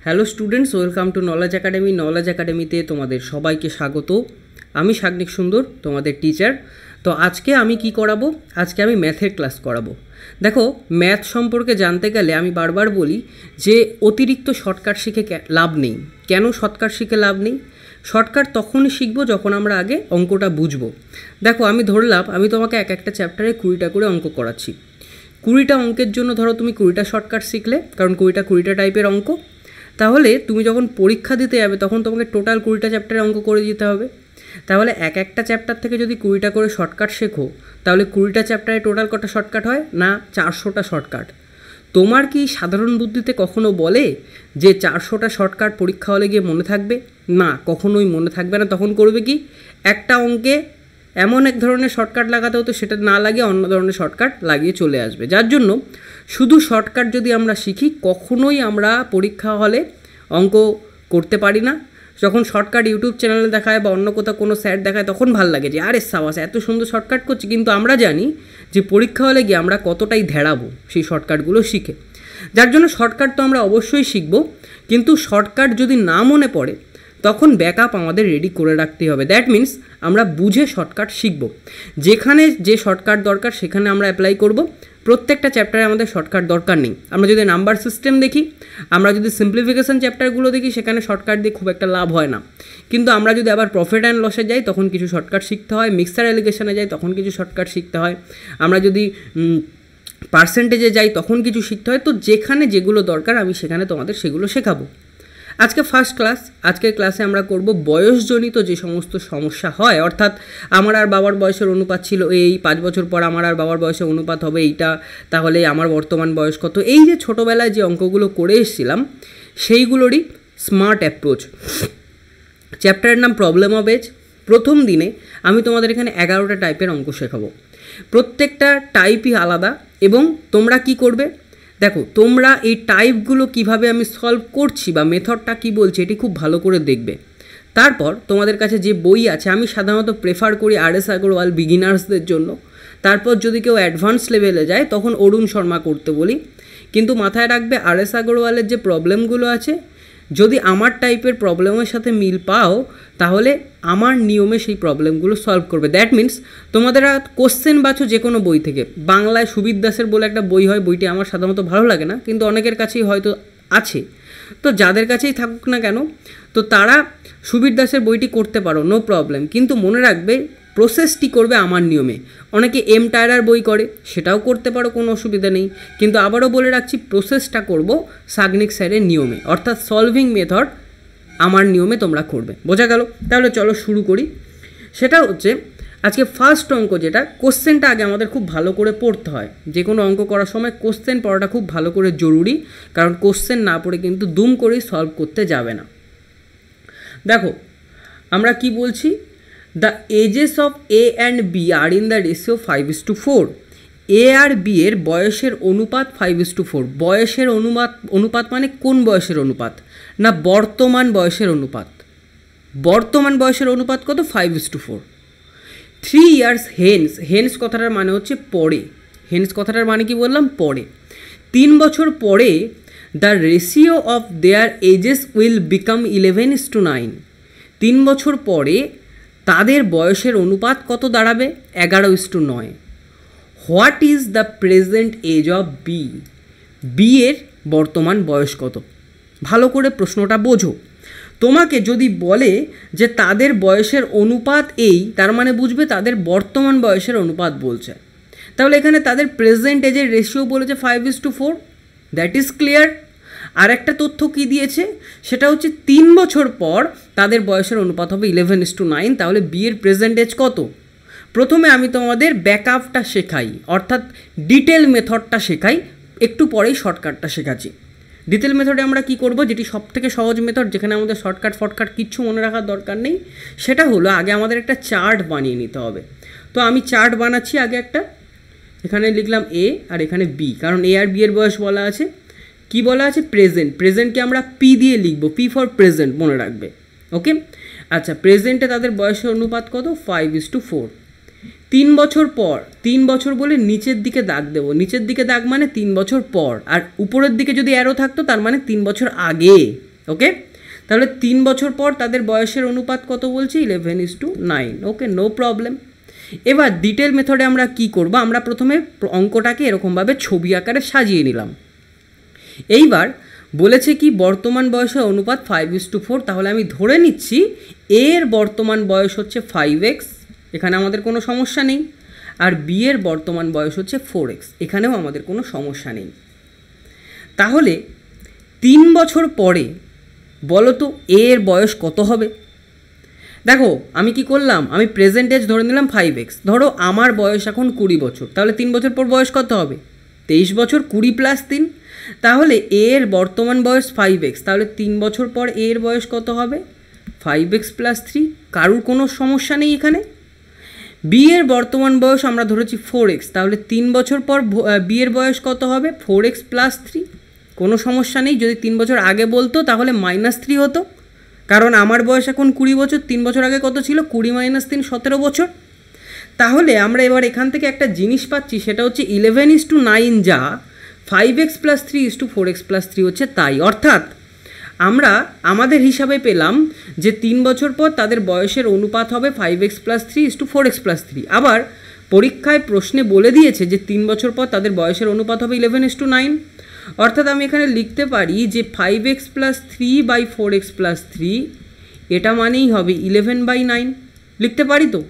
Hello students, welcome to knowledge academy. Knowledge একাডেমিতে তোমাদের সবাইকে স্বাগত। আমি সাগ্নিক সুন্দর, তোমাদের টিচার। তো আজকে আমি কি করাবো? আজকে আমি ম্যাথের ক্লাস করাবো। দেখো, ম্যাথ সম্পর্কে জানতে গেলে আমি বারবার বলি যে অতিরিক্ত শর্টকাট শিখে লাভ নেই। কেন শর্টকাট শিখে লাভ নেই? শর্টকাট তখনই শিখবো যখন আমরা আগে অঙ্কটা বুঝবো। দেখো, আমি ধরলাম আমি তোমাকে এক একটা চ্যাপ্টারে 20টা করে অঙ্ক করাচ্ছি। 20টা অঙ্কের জন্য ধরো তুমি 20টা শর্টকাট শিখলে, কারণ 20টা টাইপের অঙ্ক। তাহলে তুমি যখন পরীক্ষা দিতে যাবে তখন তোমাকে টোটাল 20টা চ্যাপ্টারে অঙ্ক করে দিতে হবে। তাহলে এক একটা চ্যাপ্টার থেকে যদি 20টা করে শর্টকাট শেখো, তাহলে 20টা চ্যাপ্টারে টোটাল কটা শর্টকাট হয়? না, 400টা শর্টকাট। তোমার কি সাধারণ বুদ্ধিতে কখনো বলে যে 400টা শর্টকাট পরীক্ষা হলে গিয়ে মনে থাকবে? না, কখনোই মনে থাকবে না। তখন করবে কি? একটা অঙ্কে এমন এক ধরনের শর্টকাট লাগাতে হতো, সেটা না লাগিয়ে অন্য ধরনের শর্টকাট লাগিয়ে চলে আসবে। যার জন্য শুধু শর্টকাট যদি আমরা শিখি, কখনোই আমরা পরীক্ষা হলে অঙ্ক করতে পারি না। যখন শর্টকাট ইউটিউব চ্যানেলে দেখায় বা অন্য কোথাও কোনো স্যার দেখায়, তখন ভাল লাগে যে আরে সাবাস, এত সুন্দর শর্টকাট করছি। কিন্তু আমরা জানি যে পরীক্ষা হলে গিয়ে আমরা কতটাই ধ্যাড়াবো সেই শর্টকাটগুলো শিখে। যার জন্য শর্টকাট তো আমরা অবশ্যই শিখব, কিন্তু শর্টকাট যদি না মনে পড়ে তখন ব্যাকআপ আমাদের রেডি করে রাখতে হবে। দ্যাট মিন্স আমরা বুঝে শর্টকাট শিখব। যেখানে যে শর্টকাট দরকার সেখানে আমরা অ্যাপ্লাই করব। প্রত্যেকটা চ্যাপ্টারে আমাদের শর্টকাট দরকার নেই। আমরা যদি নাম্বার সিস্টেম দেখি, আমরা যদি সিম্পলিফিকেশন চ্যাপ্টারগুলো দেখি, সেখানে শর্টকাট দিয়ে খুব একটা লাভ হয় না। কিন্তু আমরা যদি আবার প্রফিট অ্যান্ড লসে যাই, তখন কিছু শর্টকাট শিখতে হয়। মিক্সার অ্যালিগেশনে যাই, তখন কিছু শর্টকাট শিখতে হয়। আমরা যদি পার্সেন্টেজে যাই, তখন কিছু শিখতে হয়। তো যেখানে যেগুলো দরকার আমি সেখানে তোমাদের সেগুলো শেখাবো। আজকে ফার্স্ট ক্লাস। আজকের ক্লাসে আমরা করব বয়সজনিত যে সমস্ত সমস্যা হয়, অর্থাৎ আমার আর বাবার বয়সের অনুপাত ছিল এই, 5 বছর পর আমার আর বাবার বয়সের অনুপাত হবে এইটা, তাহলে আমার বর্তমান বয়স কত। এই যে ছোটোবেলায় যে অঙ্কগুলো করে এসেছিলাম, সেইগুলোরই স্মার্ট অ্যাপ্রোচ। চ্যাপ্টারের নাম প্রবলেম অফ এজ। প্রথম দিনে আমি তোমাদের এখানে 11টা টাইপের অঙ্ক শেখাবো। প্রত্যেকটা টাইপই আলাদা। এবং তোমরা কি করবে? দেখো, তোমরা এই টাইপগুলো কিভাবে আমি সলভ করছি বা মেথডটা কি বলছে, এটি খুব ভালো করে দেখবে। তারপর তোমাদের কাছে যে বই আছে, আমি সাধারণত প্রেফার করি আর.এস. আগরওয়াল বিগিনার্সদের জন্য। তারপর যদি কেউ অ্যাডভান্স লেভেলে যায় তখন অরুণ শর্মা করতে বলি। কিন্তু মাথায় রাখবে, আর.এস. আগরওয়ালের যে প্রবলেমগুলো আছে, যদি আমার টাইপের প্রবলেমের সাথে মিল পাও, তাহলে আমার নিয়মে সেই প্রবলেমগুলো সলভ করবে। দ্যাট মিন্স তোমাদের কোশ্চেন বাছো যে কোনো বই থেকে। বাংলায় সুবীর দাসের বলে একটা বই হয়, বইটি আমার সাধারণত ভালো লাগে না, কিন্তু অনেকের কাছেই হয়তো আছে। তো যাদের কাছেই থাকুক না কেন, তো তারা সুবীর দাসের বইটি করতে পারো, নো প্রবলেম। কিন্তু মনে রাখবে, প্রসেসটি করবে আমার নিয়মে। অনেকে এম টায়ারার বই করে, সেটাও করতে পারো, কোনো অসুবিধা নেই। কিন্তু আবারও বলে রাখছি, প্রসেসটা করব সাগনিক স্যারের নিয়মে, অর্থাৎ সলভিং মেথড আমার নিয়মে তোমরা করবে। বোঝা গেল? তাহলে চলো শুরু করি। সেটা হচ্ছে আজকে ফার্স্ট অঙ্ক, যেটা কোশ্চেনটা আগে আমাদের খুব ভালো করে পড়তে হয়। যে কোনো অঙ্ক করার সময় কোশ্চেন পড়াটা খুব ভালো করে জরুরি, কারণ কোশ্চেন না পড়ে কিন্তু দুম করেই সলভ করতে যাবে না। দেখো, আমরা কি বলছি? The ages of A and B are in the ratio 5:4। A আর বি এর বয়সের অনুপাত 5:4। বয়সের অনুপাত মানে কোন বয়সের অনুপাত? না, বর্তমান বয়সের অনুপাত। বর্তমান বয়সের অনুপাত কত? 5:4। 3 years হেন্স। হেন্স কথাটার মানে হচ্ছে পরে। হেন্স কথাটার মানে কি বললাম? পরে। 3 বছর পরে the ratio of their ages will become 11:9। 3 বছর পরে তাদের বয়সের অনুপাত কত দাঁড়াবে? 11:9। What is the present age of B? B এর বর্তমান বয়স কত? ভালো করে প্রশ্নটা বোঝো। তোমাকে যদি বলে যে তাদের বয়সের অনুপাত এই, তার মানে বুঝবে তাদের বর্তমান বয়সের অনুপাত বলছে। তাহলে এখানে তাদের প্রেজেন্ট এজের রেশিও বলেছে 5:4। That is clear. আর একটা তথ্য কি দিয়েছে, সেটা হচ্ছে 3 বছর পর তাদের বয়সের অনুপাত হবে 11:9। তাহলে বি এর প্রেজেন্ট এজ কত? প্রথমে আমি তোমাদের ব্যাকআপটা শেখাই, অর্থাৎ ডিটেল মেথডটা শেখাই, একটু পরেই শর্টকাটটা শেখাচ্ছি। ডিটেল মেথডে আমরা কি করব, যেটি সবথেকে সহজ মেথড, যেখানে আমাদের শর্টকাট কিচ্ছু মনে রাখার দরকার নেই, সেটা হলো আগে আমাদের একটা চার্ট বানিয়ে নিতে হবে। তো আমি চার্ট বানাচ্ছি আগে একটা। এখানে লিখলাম এ আর এখানে বি, কারণ এ আর বি এর বয়স বলা আছে। কি বলা আছে? প্রেজেন্ট। প্রেজেন্টকে আমরা পি দিয়ে লিখবো, পি ফর প্রেজেন্ট, মনে রাখবে। ওকে, আচ্ছা, প্রেজেন্টে তাদের বয়সের অনুপাত কত? 5:4। 3 বছর পর, 3 বছর বলে নিচের দিকে দাগ দেবো। নিচের দিকে দাগ মানে 3 বছর পর, আর উপরের দিকে যদি অ্যারো থাকতো তার মানে 3 বছর আগে। ওকে, তাহলে 3 বছর পর তাদের বয়সের অনুপাত কত বলছি? 11:9। ওকে, নো প্রবলেম। এবার ডিটেল মেথডে আমরা কি করব? আমরা প্রথমে অঙ্কটাকে এরকমভাবে ছবি আকারে সাজিয়ে নিলাম। এইবার বলেছে কি বর্তমান বয়সের অনুপাত 5:4। তাহলে আমি ধরে নিচ্ছি এর বর্তমান বয়স হচ্ছে 5x, এখানে আমাদের কোনো সমস্যা নেই। আর বি এর বর্তমান বয়স হচ্ছে 4x, এখানেও আমাদের কোনো সমস্যা নেই। তাহলে 3 বছর পরে বলো তো এর বয়স কত হবে? দেখো আমি কি করলাম, আমি প্রেজেন্ট এজ ধরে নিলাম 5x। ধরো আমার বয়স এখন 20 বছর, তাহলে 3 বছর পর বয়স কত হবে? 23 বছর, 20 + 3। তাহলে এর বর্তমান বয়স 5x, তাহলে 3 বছর পর এর বয়স কত হবে? 5x + 3। কারুর কোনো সমস্যা নেই এখানে। বি এর বর্তমান বয়স আমরা ধরেছি 4x, তাহলে 3 বছর পর বি এর বয়স কত হবে? 4x + 3। কোনো সমস্যা নেই। যদি 3 বছর আগে বলতো তাহলে -3 হতো, কারণ আমার বয়স এখন 20 বছর, 3 বছর আগে কত ছিল? 20 - 3 17 বছর। তাহলে আমরা এবার এখান থেকে একটা জিনিস পাচ্ছি, সেটা হচ্ছে 11:9 যা 5x + 3:4x + 3 হচ্ছে তাই। অর্থাৎ আমরা আমাদের হিসাবে পেলাম যে 3 বছর পর তাদের বয়সের অনুপাত হবে 5x + 3:4x + 3। আবার পরীক্ষায় প্রশ্নে বলে দিয়েছে যে 3 বছর পর তাদের বয়সের অনুপাত হবে 11:9। অর্থাৎ আমি এখানে লিখতে পারি যে 5x + 3/4x + 3 এটা মানেই হবে 11/9। লিখতে পারি তো?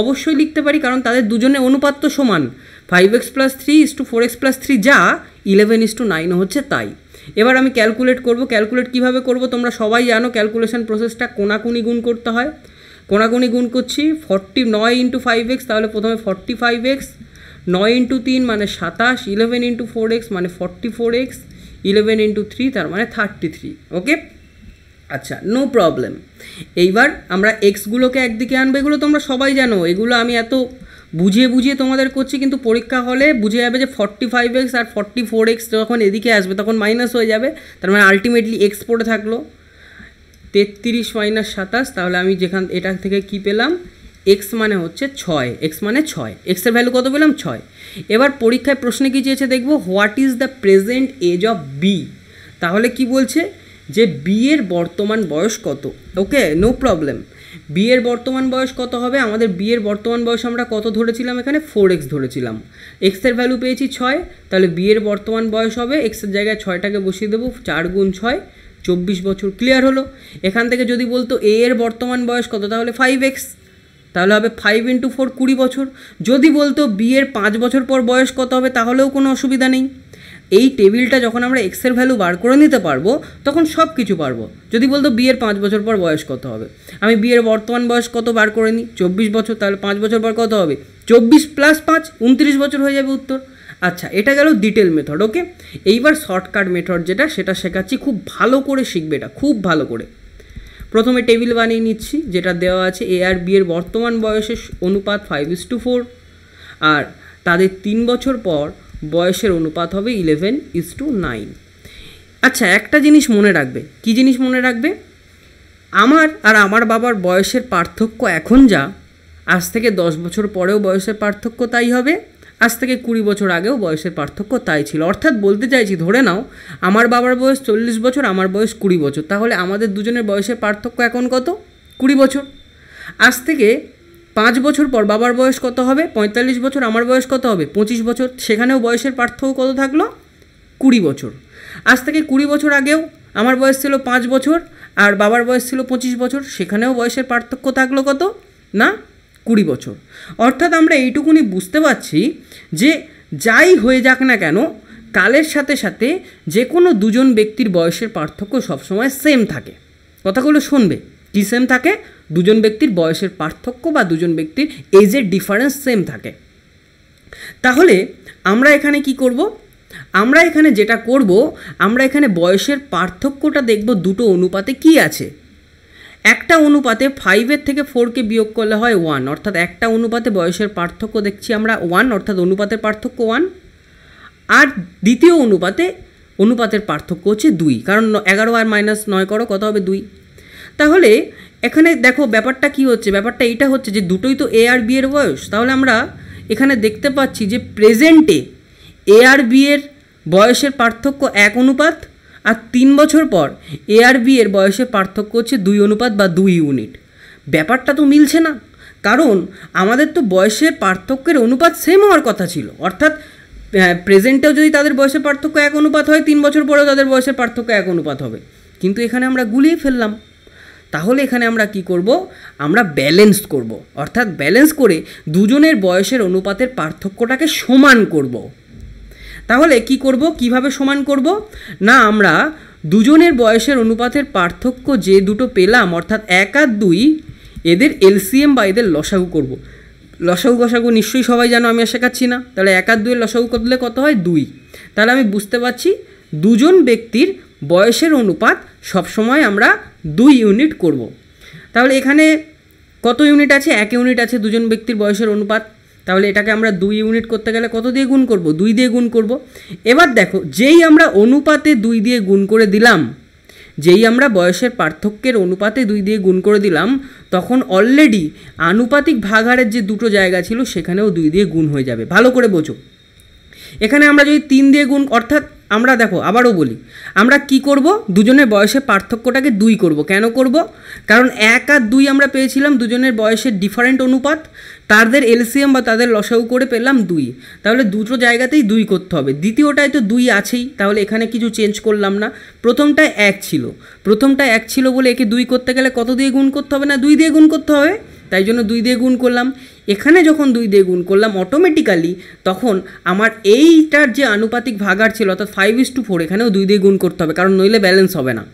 অবশ্যই লিখতে পারি, কারণ তাদের দুজনের অনুপাত তো সমান। 5x + 3:4x + 3 যা 11:9 হচ্ছে তাই। এবার আমি ক্যালকুলেট করব। ক্যালকুলেট কিভাবে করব তোমরা সবাই জানো, ক্যালকুলেশন প্রসেসটা কোনাকুনি গুণ করতে হয়। কোনাকুনি গুণ করছি। 49 × 5x, তাহলে প্রথমে 45x, 9 × 3 মানে 27, 11 × 4x মানে 44x, 11 × 3 তার মানে 33। ওকে, আচ্ছা, নো প্রবলেম। এইবার আমরা এক্সগুলোকে একদিকে আনবো। এগুলো তোমরা সবাই জানো, এগুলো আমি এত বুঝিয়ে বুঝিয়ে তোমাদের করছি, কিন্তু পরীক্ষা হলে বুঝে যাবে যে 45x আর 44x যখন এদিকে আসবে তখন মাইনাস হয়ে যাবে। তার মানে আলটিমেটলি এক্স পড়ে থাকলো 33 - 27। তাহলে আমি এটা থেকে কি পেলাম? এক্স মানে হচ্ছে 6, এক্স মানে 6, এক্সের ভ্যালু কত পেলাম? 6। এবার পরীক্ষায় প্রশ্নে কি চেয়েছে দেখবো, what is the present age of B. তাহলে কি বলছে যে বি এর বর্তমান বয়স কত। ওকে, নো প্রবলেম। বি এর বর্তমান বয়স কত হবে? আমাদের বি এর বর্তমান বয়স আমরা কত ধরেছিলাম? এখানে 4x ধরেছিলাম। এক্সের ভ্যালু পেয়েছি 6, তাহলে বি এর বর্তমান বয়স হবে, এক্সের জায়গায় 6টাকে বসিয়ে দেবো, 4 × 6 24 বছর। ক্লিয়ার হলো? এখান থেকে যদি বলতো এ এর বর্তমান বয়স কত, তাহলে 5x, তাহলে হবে 5 × 4 20 বছর। যদি বলতো বি এর 5 বছর পর বয়স কত হবে, তাহলেও কোনো অসুবিধা নেই। এই টেবিলটা যখন আমরা এক্সের ভ্যালু বার করে নিতে পারবো তখন সব কিছু পারবো। যদি বলতো বি এর 5 বছর পর বয়স কত হবে, আমি বি এর বর্তমান বয়স কত বার করে নিই, 24 বছর, তাহলে 5 বছর পর কত হবে? 24 + 5 29 বছর হয়ে যাবে উত্তর। আচ্ছা, এটা গেল ডিটেল মেথড। ওকে, এইবার শর্টকাট মেথড যেটা সেটা শেখাচ্ছি, খুব ভালো করে শিখবে এটা, খুব ভালো করে। প্রথমে টেবিল বানিয়ে নিচ্ছি, যেটা দেওয়া আছে এ আর বি এর বর্তমান বয়সের অনুপাত 5:4, আর তাদের 3 বছর পর বয়সের অনুপাত হবে 11:9। আচ্ছা, একটা জিনিস মনে রাখবে। কি জিনিস মনে রাখবে? আমার আর আমার বাবার বয়সের পার্থক্য এখন যা, আজ থেকে 10 বছর পরেও বয়সের পার্থক্য তাই হবে, আজ থেকে 20 বছর আগেও বয়সের পার্থক্য তাই ছিল। অর্থাৎ বলতে চাইছি, ধরে নাও আমার বাবার বয়স 40 বছর, আমার বয়স 20 বছর, তাহলে আমাদের দুজনের বয়সের পার্থক্য এখন কত? 20 বছর। আজ থেকে 5 বছর পর বাবার বয়স কত হবে? 45 বছর, আমার বয়স কত হবে? 25 বছর, সেখানেও বয়সের পার্থক্য কত থাকলো? 20 বছর। আজ থেকে 20 বছর আগেও আমার বয়স ছিল 5 বছর আর বাবার বয়স ছিল 25 বছর, সেখানেও বয়সের পার্থক্য থাকলো কত? না, 20 বছর। অর্থাৎ আমরা এইটুকুনি বুঝতে পারছি যে যাই হয়ে যাক না কেন, কালের সাথে সাথে যে কোনো দুজন ব্যক্তির বয়সের পার্থক্য সবসময় সেম থাকে। কথাগুলো শুনবে, কি সেম থাকে? দুজন ব্যক্তির বয়সের পার্থক্য বা দুজন ব্যক্তির এজের ডিফারেন্স সেম থাকে। তাহলে আমরা এখানে কি করব? আমরা এখানে যেটা করব, আমরা এখানে বয়সের পার্থক্যটা দেখব দুটো অনুপাতে কি আছে। একটা অনুপাতে 5-এর থেকে 4কে বিয়োগ করলে হয় 1, অর্থাৎ একটা অনুপাতে বয়সের পার্থক্য দেখছি আমরা 1, অর্থাৎ অনুপাতের পার্থক্য 1। আর দ্বিতীয় অনুপাতের পার্থক্য হচ্ছে 2, কারণ 11 আর -9 করো, কত হবে? 2। তাহলে এখানে দেখো ব্যাপারটা কি হচ্ছে, ব্যাপারটা এইটা হচ্ছে যে দুটোই তো এ আর বি এর বয়স। তাহলে আমরা এখানে দেখতে পাচ্ছি যে প্রেজেন্টে এ আর বি এর বয়সের পার্থক্য 1 অনুপাত, আর 3 বছর পর এ আর বি এর বয়সের পার্থক্য হচ্ছে 2 অনুপাত বা 2 ইউনিট। ব্যাপারটা তো মিলছে না, কারণ আমাদের তো বয়সের পার্থক্যের অনুপাত সেম হওয়ার কথা ছিল, অর্থাৎ প্রেজেন্টেও যদি তাদের বয়সের পার্থক্য 1 অনুপাত হয়, 3 বছর পরেও তাদের বয়সের পার্থক্য 1 অনুপাত হবে। কিন্তু এখানে আমরা গুলিয়ে ফেললাম। তাহলে এখানে আমরা কি করব, আমরা ব্যালেন্স করব, অর্থাৎ ব্যালেন্স করে দুজনের বয়সের অনুপাতের পার্থক্যটাকে সমান করব। তাহলে কি করব, কিভাবে সমান করব না, আমরা দুজনের বয়সের অনুপাতের পার্থক্য যে দুটো পেলাম, অর্থাৎ 1 আর 2, এদের এলসিএম বা এদের লসাগু করব। লসাগু গসাগু নিশ্চয়ই সবাই জানো, আমি আর শেখাচ্ছি না। তাহলে 1 আর 2 এর লসাগু করলে কত হয়, 2। তাহলে আমি বুঝতে পারছি দুজন ব্যক্তির বয়সের অনুপাত সবসময় আমরা 2 ইউনিট করব। তাহলে এখানে কত ইউনিট আছে, 1 ইউনিট আছে দুজন ব্যক্তির বয়সের অনুপাত। তাহলে এটাকে আমরা 2 ইউনিট করতে গেলে কত দিয়ে গুণ করব, 2 দিয়ে গুণ করব। এবার দেখো, যেই আমরা অনুপাতে 2 দিয়ে গুণ করে দিলাম, যেই আমরা বয়সের পার্থক্যের অনুপাতে 2 দিয়ে গুণ করে দিলাম, তখন অলরেডি আনুপাতিক ভাগাহারের যে দুটো জায়গা ছিল সেখানেও 2 দিয়ে গুণ হয়ে যাবে। ভালো করে বোঝো, এখানে আমরা যদি 3 দিয়ে গুণ, অর্থাৎ আমরা দেখো আবারও বলি, আমরা কি করব, দুজনের বয়সের পার্থক্যটাকে 2 করব। কেন করব, কারণ 1 আর 2 আমরা পেয়েছিলাম দুজনের বয়সের ডিফারেন্ট অনুপাত, তাদের এলসিএম বা তাদের লসাগু করে পেলাম 2। তাহলে দুটো জায়গাতেই 2 করতে হবে। দ্বিতীয়টায় তো 2 আছেই, তাহলে এখানে কিছু চেঞ্জ করলাম না। প্রথমটায় 1 ছিল বলে একে 2 করতে গেলে কত দিয়ে গুণ করতে হবে, না 2 দিয়ে গুণ করতে হবে, তাই জন্য 2 দিয়ে গুণ করলাম। এখানে যখন 2 দিয়ে গুণ করলাম অটোমেটিক্যালি, তখন আমার এইটার যে আনুপাতিক ভাগাহার ছিল অর্থাৎ 5:4, এখানেও 2 দিয়ে গুণ করতে হবে, কারণ নইলে ব্যালেন্স হবে না।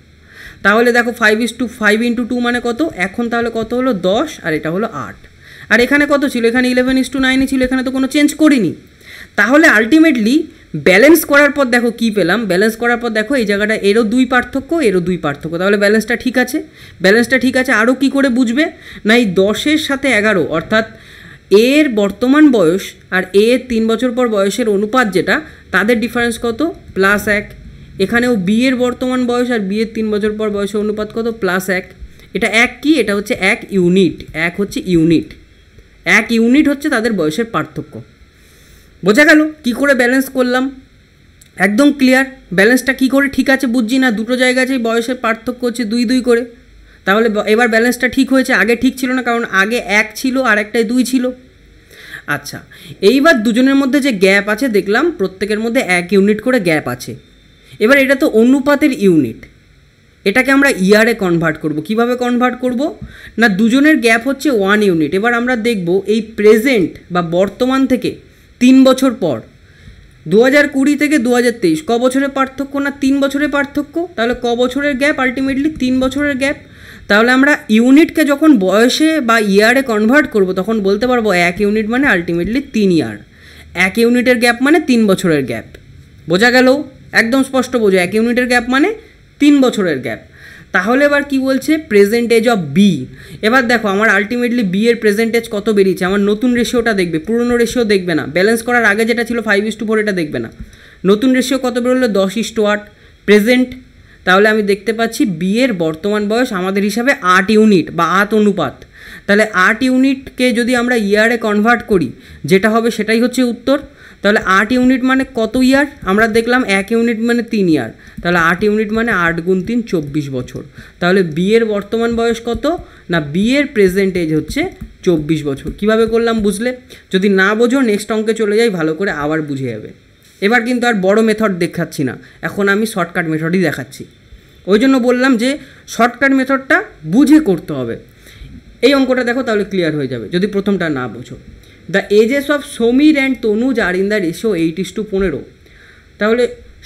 তাহলে দেখো 5:5 × 2 মানে কত, এখন তাহলে কত হলো 10, আর এটা হলো 8। আর এখানে কত ছিল, এখানে 11:9 ছিল, এখানে তো কোনো চেঞ্জ করিনি। তাহলে আলটিমেটলি ব্যালেন্স করার পর দেখো কি পেলাম, ব্যালেন্স করার পর দেখো এই জায়গাটা এরও 2 পার্থক্য, এরও 2 পার্থক্য, তাহলে ব্যালেন্সটা ঠিক আছে। ব্যালেন্সটা ঠিক আছে, আরও কি করে বুঝবে না, এই 10-এর সাথে 11, অর্থাৎ এর বর্তমান বয়স আর এর 3 বছর পর বয়সের অনুপাত যেটা, তাদের ডিফারেন্স কত, +1। এখানেও বি এর বর্তমান বয়স আর বি এর 3 বছর পর বয়সের অনুপাত কত, +1। এটা 1 কি, এটা হচ্ছে 1 ইউনিট, 1 হচ্ছে ইউনিট, 1 ইউনিট হচ্ছে তাদের বয়সের পার্থক্য। বোঝা গেল কি করে ব্যালেন্স করলাম, একদম ক্লিয়ার। ব্যালেন্সটা কি করে ঠিক আছে বুঝছি না, দুটো জায়গায় যে বয়সের পার্থক্য হচ্ছে 2 করে। তাহলে এবার ব্যালেন্সটা ঠিক হয়েছে, আগে ঠিক ছিল না, কারণ আগে 1 ছিল আর একটাই 2 ছিল। আচ্ছা, এইবার দুজনের মধ্যে যে গ্যাপ আছে দেখলাম প্রত্যেকের মধ্যে 1 ইউনিট করে গ্যাপ আছে। এবার এটা তো অনুপাতের ইউনিট, এটাকে আমরা ইয়ারে কনভার্ট করব। কিভাবে কনভার্ট করব না, দুজনের গ্যাপ হচ্ছে 1 ইউনিট। এবার আমরা দেখব এই প্রেজেন্ট বা বর্তমান থেকে 3 বছর পর, 2020 থেকে 2023 ক বছরের পার্থক্য, না 3 বছরের পার্থক্য। তাহলে ক বছরের গ্যাপ, আলটিমেটলি 3 বছরের গ্যাপ। তাহলে আমরা ইউনিটকে যখন বয়সে বা ইয়ারে কনভার্ট করব তখন বলতে পারবো 1 ইউনিট মানে আলটিমেটলি 3 ইয়ার। 1 ইউনিটের গ্যাপ মানে 3 বছরের গ্যাপ। বোঝা গেল, একদম স্পষ্ট বোঝো, 1 ইউনিটের গ্যাপ মানে 3 বছরের গ্যাপ। তাহলে এবার কি বলছে, প্রেজেন্ট এজ অফ বি। এবার দেখো আমার আলটিমেটলি বি এর প্রেজেন্ট এজ কত বেরিয়েছে, আমার নতুন রেশিওটা দেখবে, পুরনো রেশিও দেখবে না। ব্যালেন্স করার আগে যেটা ছিল 5:4, এটা দেখবে না। নতুন রেশিও কত বেরোলো, 10:8 প্রেজেন্ট। তাহলে আমি দেখতে পাচ্ছি বি এর বর্তমান বয়স আমাদের হিসাবে 8 ইউনিট বা 8 অনুপাত। তাহলে 8 ইউনিটকে যদি আমরা ইয়ারে কনভার্ট করি, যেটা হবে সেটাই হচ্ছে উত্তর। তাহলে 8 ইউনিট মানে কত ইয়ার, আমরা দেখলাম 1 ইউনিট মানে 3 ইয়ার। তাহলে 8 ইউনিট মানে 8 × 3 24 বছর। তাহলে বি এর বর্তমান বয়স কত, না বি এর প্রেজেন্ট এজ হচ্ছে 24 বছর। কীভাবে করলাম বুঝলে? যদি না বোঝো নেক্সট অঙ্কে চলে যাই, ভালো করে আবার বুঝে যাবে। এবার কিন্তু আর বড় মেথড দেখাচ্ছি না, এখন আমি শর্টকাট মেথডই দেখাচ্ছি। ওই জন্য বললাম যে শর্টকাট মেথডটা বুঝে করতে হবে। এই অঙ্কটা দেখো, তাহলে ক্লিয়ার হয়ে যাবে যদি প্রথমটা না বোঝো। The ages of Samir and Tanuj are in the ratio 8:15। তাহলে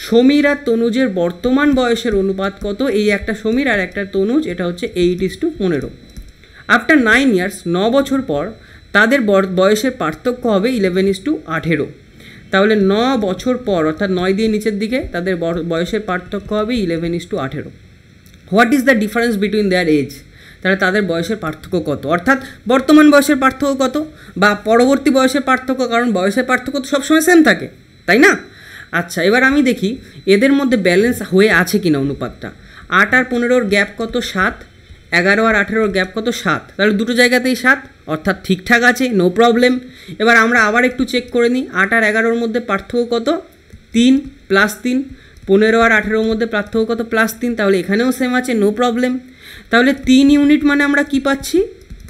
সমীর আর তনুজের বর্তমান বয়সের অনুপাত কত, এই একটা সমীর আর একটা তনুজ, এটা হচ্ছে 8:15। আফটার 9 ইয়ার্স, 9 বছর পর তাদের বয়সের পার্থক্য হবে 11:18। তাহলে 9 বছর পর, অর্থাৎ 9 দিয়ে নিচের দিকে, তাদের বয়সের পার্থক্য হবে 11:18। What is the difference between their age? তাহলে তাদের বয়সের পার্থক্য কত, অর্থাৎ বর্তমান বয়সের পার্থক্য কত বা পরবর্তী বয়সের পার্থক্য, কারণ বয়সের পার্থক্য তো সবসময় সেম থাকে, তাই না? আচ্ছা, এবার আমি দেখি এদের মধ্যে ব্যালেন্স হয়ে আছে কিনা অনুপাতটা। 8 আর 15-র গ্যাপ কত, 7। 11 আর 18-র গ্যাপ কত, 7। তাহলে দুটো জায়গাতেই 7, অর্থাৎ ঠিকঠাক আছে, নো প্রবলেম। এবার আমরা আবার একটু চেক করে নিই, 8 আর 11-র মধ্যে পার্থক্য কত, 3 + 3। 15 আর 18-র মধ্যে পার্থক্য কত? +3। তাহলে এখানেও সেম আছে, নো প্রবলেম। তাহলে 3 ইউনিট মানে আমরা কি পাচ্ছি?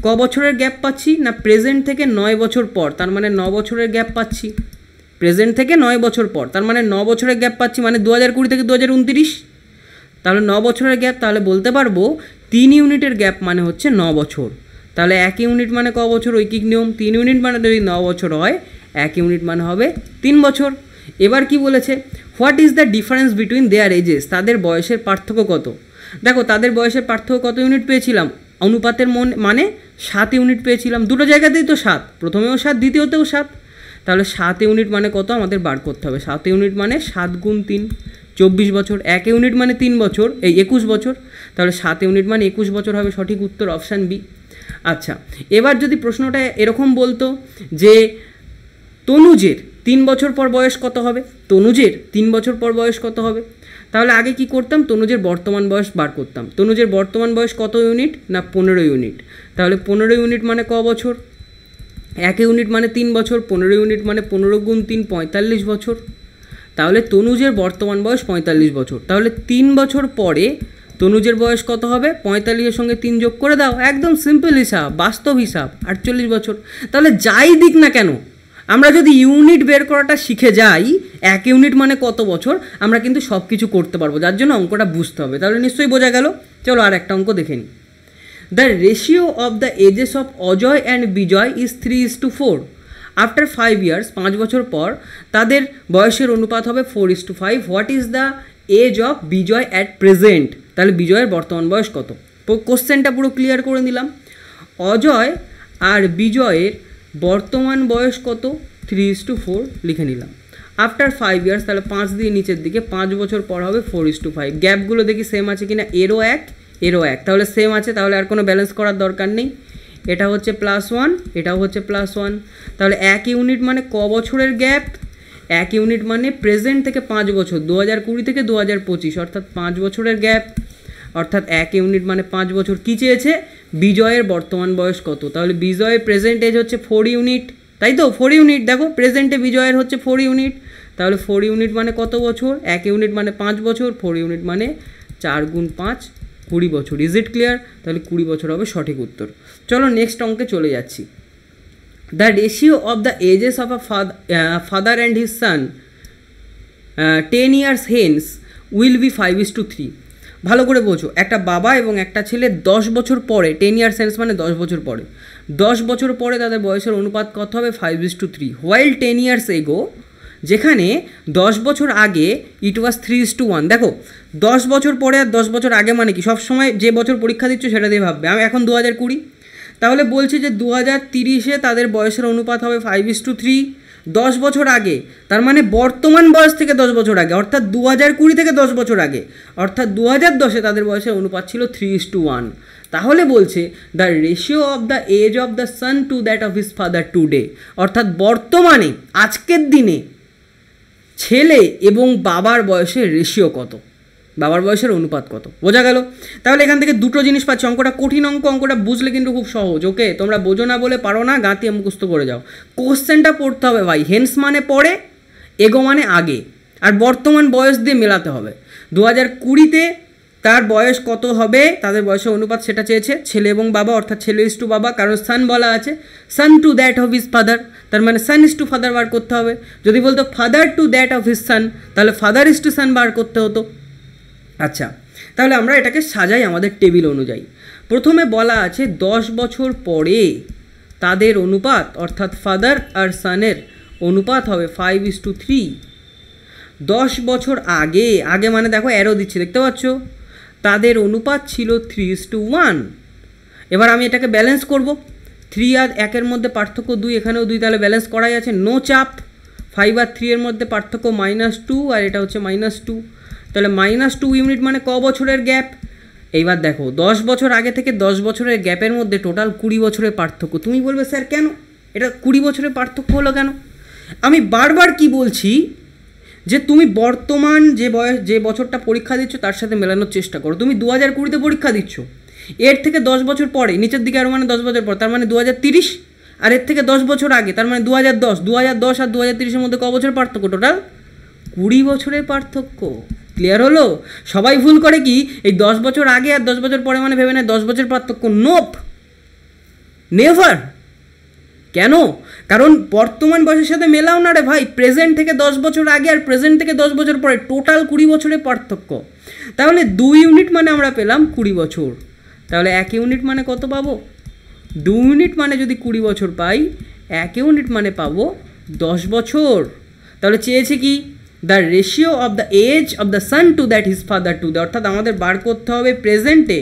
ক বছরের গ্যাপ পাচ্ছি না? প্রেজেন্ট থেকে 9 বছর পর, তার মানে 9 বছরের গ্যাপ পাচ্ছি। প্রেজেন্ট থেকে 9 বছর পর, তার মানে 9 বছরের গ্যাপ পাচ্ছি, মানে 2020 থেকে 2029। তাহলে 9 বছরের গ্যাপ, তাহলে বলতে পারবো 3 ইউনিটের গ্যাপ মানে হচ্ছে 9 বছর। তাহলে 1 ইউনিট মানে ক বছর? ঐকিক নিয়ম, 3 ইউনিট মানে যদি 9 বছর হয়, 1 ইউনিট মানে হবে 3 বছর। এবার কি বলেছে? What is the difference between their ages? তাদের বয়সের পার্থক্য কত? দেখো তাদের বয়সের পার্থক্য কত ইউনিট পেয়েছিলাম? অনুপাতের মানে 7 ইউনিট পেয়েছিলাম। দুটো জায়গাতেই তো 7, প্রথমেও 7, দ্বিতীয়তেও 7। তাহলে 7 ইউনিট মানে কত আমাদের বার করতে হবে? 7 ইউনিট মানে 7 গুণ 3, 24 বছর। 1 ইউনিট মানে 3 বছর, 21 বছর। তাহলে 7 ইউনিট মানে 21 বছর হবে সঠিক উত্তর, অপশান বি। আচ্ছা, এবার যদি প্রশ্নটা এরকম বলতো যে তনুজের 3 বছর পর বয়স কত হবে? তনুজের 3 বছর পর বয়স কত হবে? তাহলে আগে কি করতাম? তনুজের বর্তমান বয়স বার করতাম। তনুজের বর্তমান বয়স কত ইউনিট? না 15 ইউনিট। তাহলে 15 ইউনিট মানে ক বছর? 1 ইউনিট মানে 3 বছর, 15 ইউনিট মানে 15 গুণ 3, 45 বছর। তাহলে তনুজের বর্তমান বয়স 45 বছর। তাহলে 3 বছর পরে তনুজের বয়স কত হবে? 45-এর সঙ্গে 3 যোগ করে দাও, একদম সিম্পল হিসাব, বাস্তব হিসাব, 48 বছর। তাহলে যাই দিক না কেন, আমরা যদি ইউনিট বের করাটা শিখে যাই, 1 ইউনিট মানে কত বছর, আমরা কিন্তু সব কিছু করতে পারবো। যার জন্য অঙ্কটা বুঝতে হবে। তাহলে নিশ্চয়ই বোঝা গেল। চলো আর একটা অঙ্ক দেখে নিই। The ratio of the ages of Ajay and Bijay is 3:4। After 5 years, 5 বছর পর তাদের বয়সের অনুপাত হবে 4:5। What is the age of Bijay at present? তাহলে বিজয়ের বর্তমান বয়স কত? কোশ্চেনটা পুরো ক্লিয়ার করে দিলাম। অজয় আর বিজয়ের বর্তমান বয়স কত? 3:4 লিখে নিলাম। আফটার 5 ইয়ার্স, তাহলে 5 দিয়ে নিচের দিকে, 5 বছর পর হবে 4:5। গ্যাপগুলো দেখি সেম আছে কিনা, এরও 1 এরও 1, তাহলে সেম আছে। তাহলে আর কোনো ব্যালেন্স করার দরকার নেই। এটা হচ্ছে +1, এটাও হচ্ছে +1। তাহলে 1 ইউনিট মানে ক বছরের গ্যাপ? 1 ইউনিট মানে প্রেজেন্ট থেকে 5 বছর, 2020 থেকে 2025, অর্থাৎ 5 বছরের গ্যাপ। অর্থাৎ 1 ইউনিট মানে 5 বছর। কী চেয়েছে? বিজয়ের বর্তমান বয়স কত? তাহলে বিজয়ের প্রেজেন্ট এজ হচ্ছে 4 ইউনিট, তাই তো? 4 ইউনিট, দেখো প্রেজেন্টে বিজয়ের হচ্ছে 4 ইউনিট। তাহলে 4 ইউনিট মানে কত বছর? 1 ইউনিট মানে 5 বছর, 4 ইউনিট মানে 4 গুণ 5, 20 বছর। Is it clear? তাহলে 20 বছর হবে সঠিক উত্তর। চলো নেক্সট অঙ্কে চলে যাচ্ছি। The ratio of the ages of a father and his son 10 years hence will be 5:3। ভালো করে বোঝো, একটা বাবা এবং একটা ছেলে 10 বছর পরে, 10 ইয়ার্স হেন্স মানে 10 বছর পরে, 10 বছর পরে তাদের বয়সের অনুপাত কত হবে? 5:3। হোয়াইল 10 ইয়ার্স এগো, যেখানে 10 বছর আগে ইট ওয়াজ 3:1। দেখো 10 বছর পরে আর 10 বছর আগে মানে কি? সবসময় যে বছর পরীক্ষা দিচ্ছ সেটা দিয়ে ভাববে। আমি এখন 2020, তাহলে বলছি যে 2030-এ তাদের বয়সের অনুপাত হবে 5:3। 10 বছর আগে, তার মানে বর্তমান বয়স থেকে 10 বছর আগে, অর্থাৎ 2020 থেকে 10 বছর আগে, অর্থাৎ 2010-এ তাদের বয়সের অনুপাত ছিল 3:1। তাহলে বলছে the ratio of the age of the son to that of his father today, অর্থাৎ বর্তমানে আজকের দিনে ছেলে এবং বাবার বয়সের রেশিও কত, বাবার বয়সের অনুপাত কত। বোঝা গেল? তাহলে এখান থেকে দুটো জিনিস পাচ্ছি। অঙ্কটা কঠিন অঙ্ক, অঙ্কটা বুঝলে কিন্তু খুব সহজ। ওকে, তোমরা বোঝো না বলে পারো না, গাঁতিয়ে মুখস্থ করে যাও। কোশ্চেনটা পড়তে হবে ভাই। হেন্স মানে পরে, এগো মানে আগে, আর বর্তমান বয়স দিয়ে মেলাতে হবে। 2020-তে তার বয়স কত হবে, তাদের বয়সের অনুপাত, সেটা চেয়েছে ছেলে এবং বাবা, অর্থাৎ ছেলে ইস টু বাবা, কারণ সান বলা আছে। Son to that of his father, তার মানে সান ইস টু ফাদার বার করতে হবে। যদি বলতো father to that of his সান, তাহলে ফাদার ইস টু সান বার করতে হতো। আচ্ছা, তাহলে আমরা এটাকে সাজাই আমাদের টেবিল অনুযায়ী। প্রথমে বলা আছে 10 বছর পরে তাদের অনুপাত, অর্থাৎ ফাদার আর সানের অনুপাত হবে 5:3। 10 বছর আগে, আগে মানে দেখো অ্যারো দিচ্ছে, দেখতে পাচ্ছ, তাদের অনুপাত ছিল 3:1। এবার আমি এটাকে ব্যালেন্স করব। 3 আর 1-এর মধ্যে পার্থক্য 2, এখানেও 2, তাহলে ব্যালেন্স করাই আছে, নো চাপ। 5 আর 3-এর মধ্যে পার্থক্য -2, আর এটা হচ্ছে -2। তাহলে -2 ইউনিট মানে ক বছরের গ্যাপ? এইবার দেখো 10 বছর আগে থেকে 10 বছরের গ্যাপের মধ্যে টোটাল 20 বছরের পার্থক্য। তুমি বলবে স্যার কেন এটা 20 বছরের পার্থক্য হলো কেন? আমি বারবার কি বলছি যে তুমি বর্তমান যে বছরটা পরীক্ষা দিচ্ছ তার সাথে মেলানোর চেষ্টা করো। তুমি 2020-তে পরীক্ষা দিচ্ছ, এর থেকে 10 বছর পরে, নিচের দিকে আরও মানে 10 বছর পর, তার মানে 2030, আর এর থেকে 10 বছর আগে, তার মানে 2010 আর 2030-এর মধ্যে ক বছরের পার্থক্য? টোটাল 20 বছরের পার্থক্য। ক্লিয়ার হলো? সবাই ভুল করে কি এই 10 বছর আগে আর 10 বছর পরে মানে ভেবে নেয় 10 বছর পার্থক্য। Nope, never. কেন? কারণ বর্তমান বয়সের সাথে মেলাও না রে ভাই। প্রেজেন্ট থেকে 10 বছর আগে আর প্রেজেন্ট থেকে 10 বছর পরে টোটাল 20 বছরের পার্থক্য। তাহলে 2 ইউনিট মানে আমরা পেলাম 20 বছর। তাহলে 1 ইউনিট মানে কত পাবো? 2 ইউনিট মানে যদি 20 বছর পাই, 1 ইউনিট মানে পাবো 10 বছর। তাহলে চেয়েছে কি? The ratio of the age of the son to that his father to the, অর্থাৎ আমাদের বার করতে হবে প্রেজেন্টে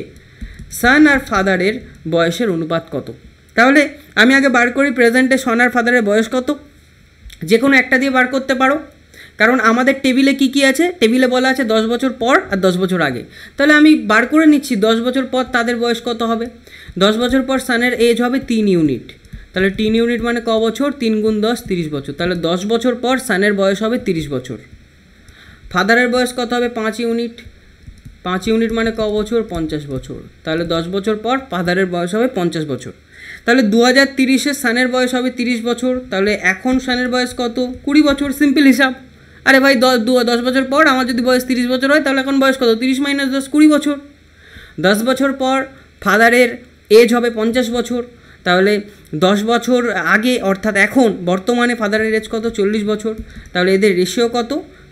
সান আর ফাদারের বয়সের অনুপাত কত। তাহলে আমি আগে বার করি প্রেজেন্টে সন আর ফাদারের বয়স কত। যে কোনো একটা দিয়ে বার করতে পারো, কারণ আমাদের টেবিলে কি কি আছে? টেবিলে বলা আছে 10 বছর পর আর 10 বছর আগে। তাহলে আমি বার করে নিচ্ছি 10 বছর পর তাদের বয়স কত হবে। 10 বছর পর সানের এজ হবে 3 ইউনিট। তাহলে 3 ইউনিট মানে ক বছর? 3 গুণ 10 30 বছর। তাহলে 10 বছর পর সানের বয়স হবে 30 বছর। ফাদারের বয়স কত হবে? 5 ইউনিট। 5 ইউনিট মানে ক বছর? 50 বছর। তাহলে 10 বছর পর ফাদারের বয়স হবে 50 বছর। তাহলে 2030-এ সানের বয়স হবে 30 বছর। তাহলে এখন সানের বয়স কত? 20 বছর। সিম্পল হিসাব। আরে ভাই 10 বছর পর আমার যদি বয়স 30 বছর হয় তাহলে এখন বয়স কত? 30 - 10 20 বছর। 10 বছর পর ফাদারের এজ হবে 50 বছর। তাহলে 10 বছর আগে অর্থাৎ এখন বর্তমানে ফাদারের এজ কত? 40 বছর। তাহলে এদের রেশিও কত?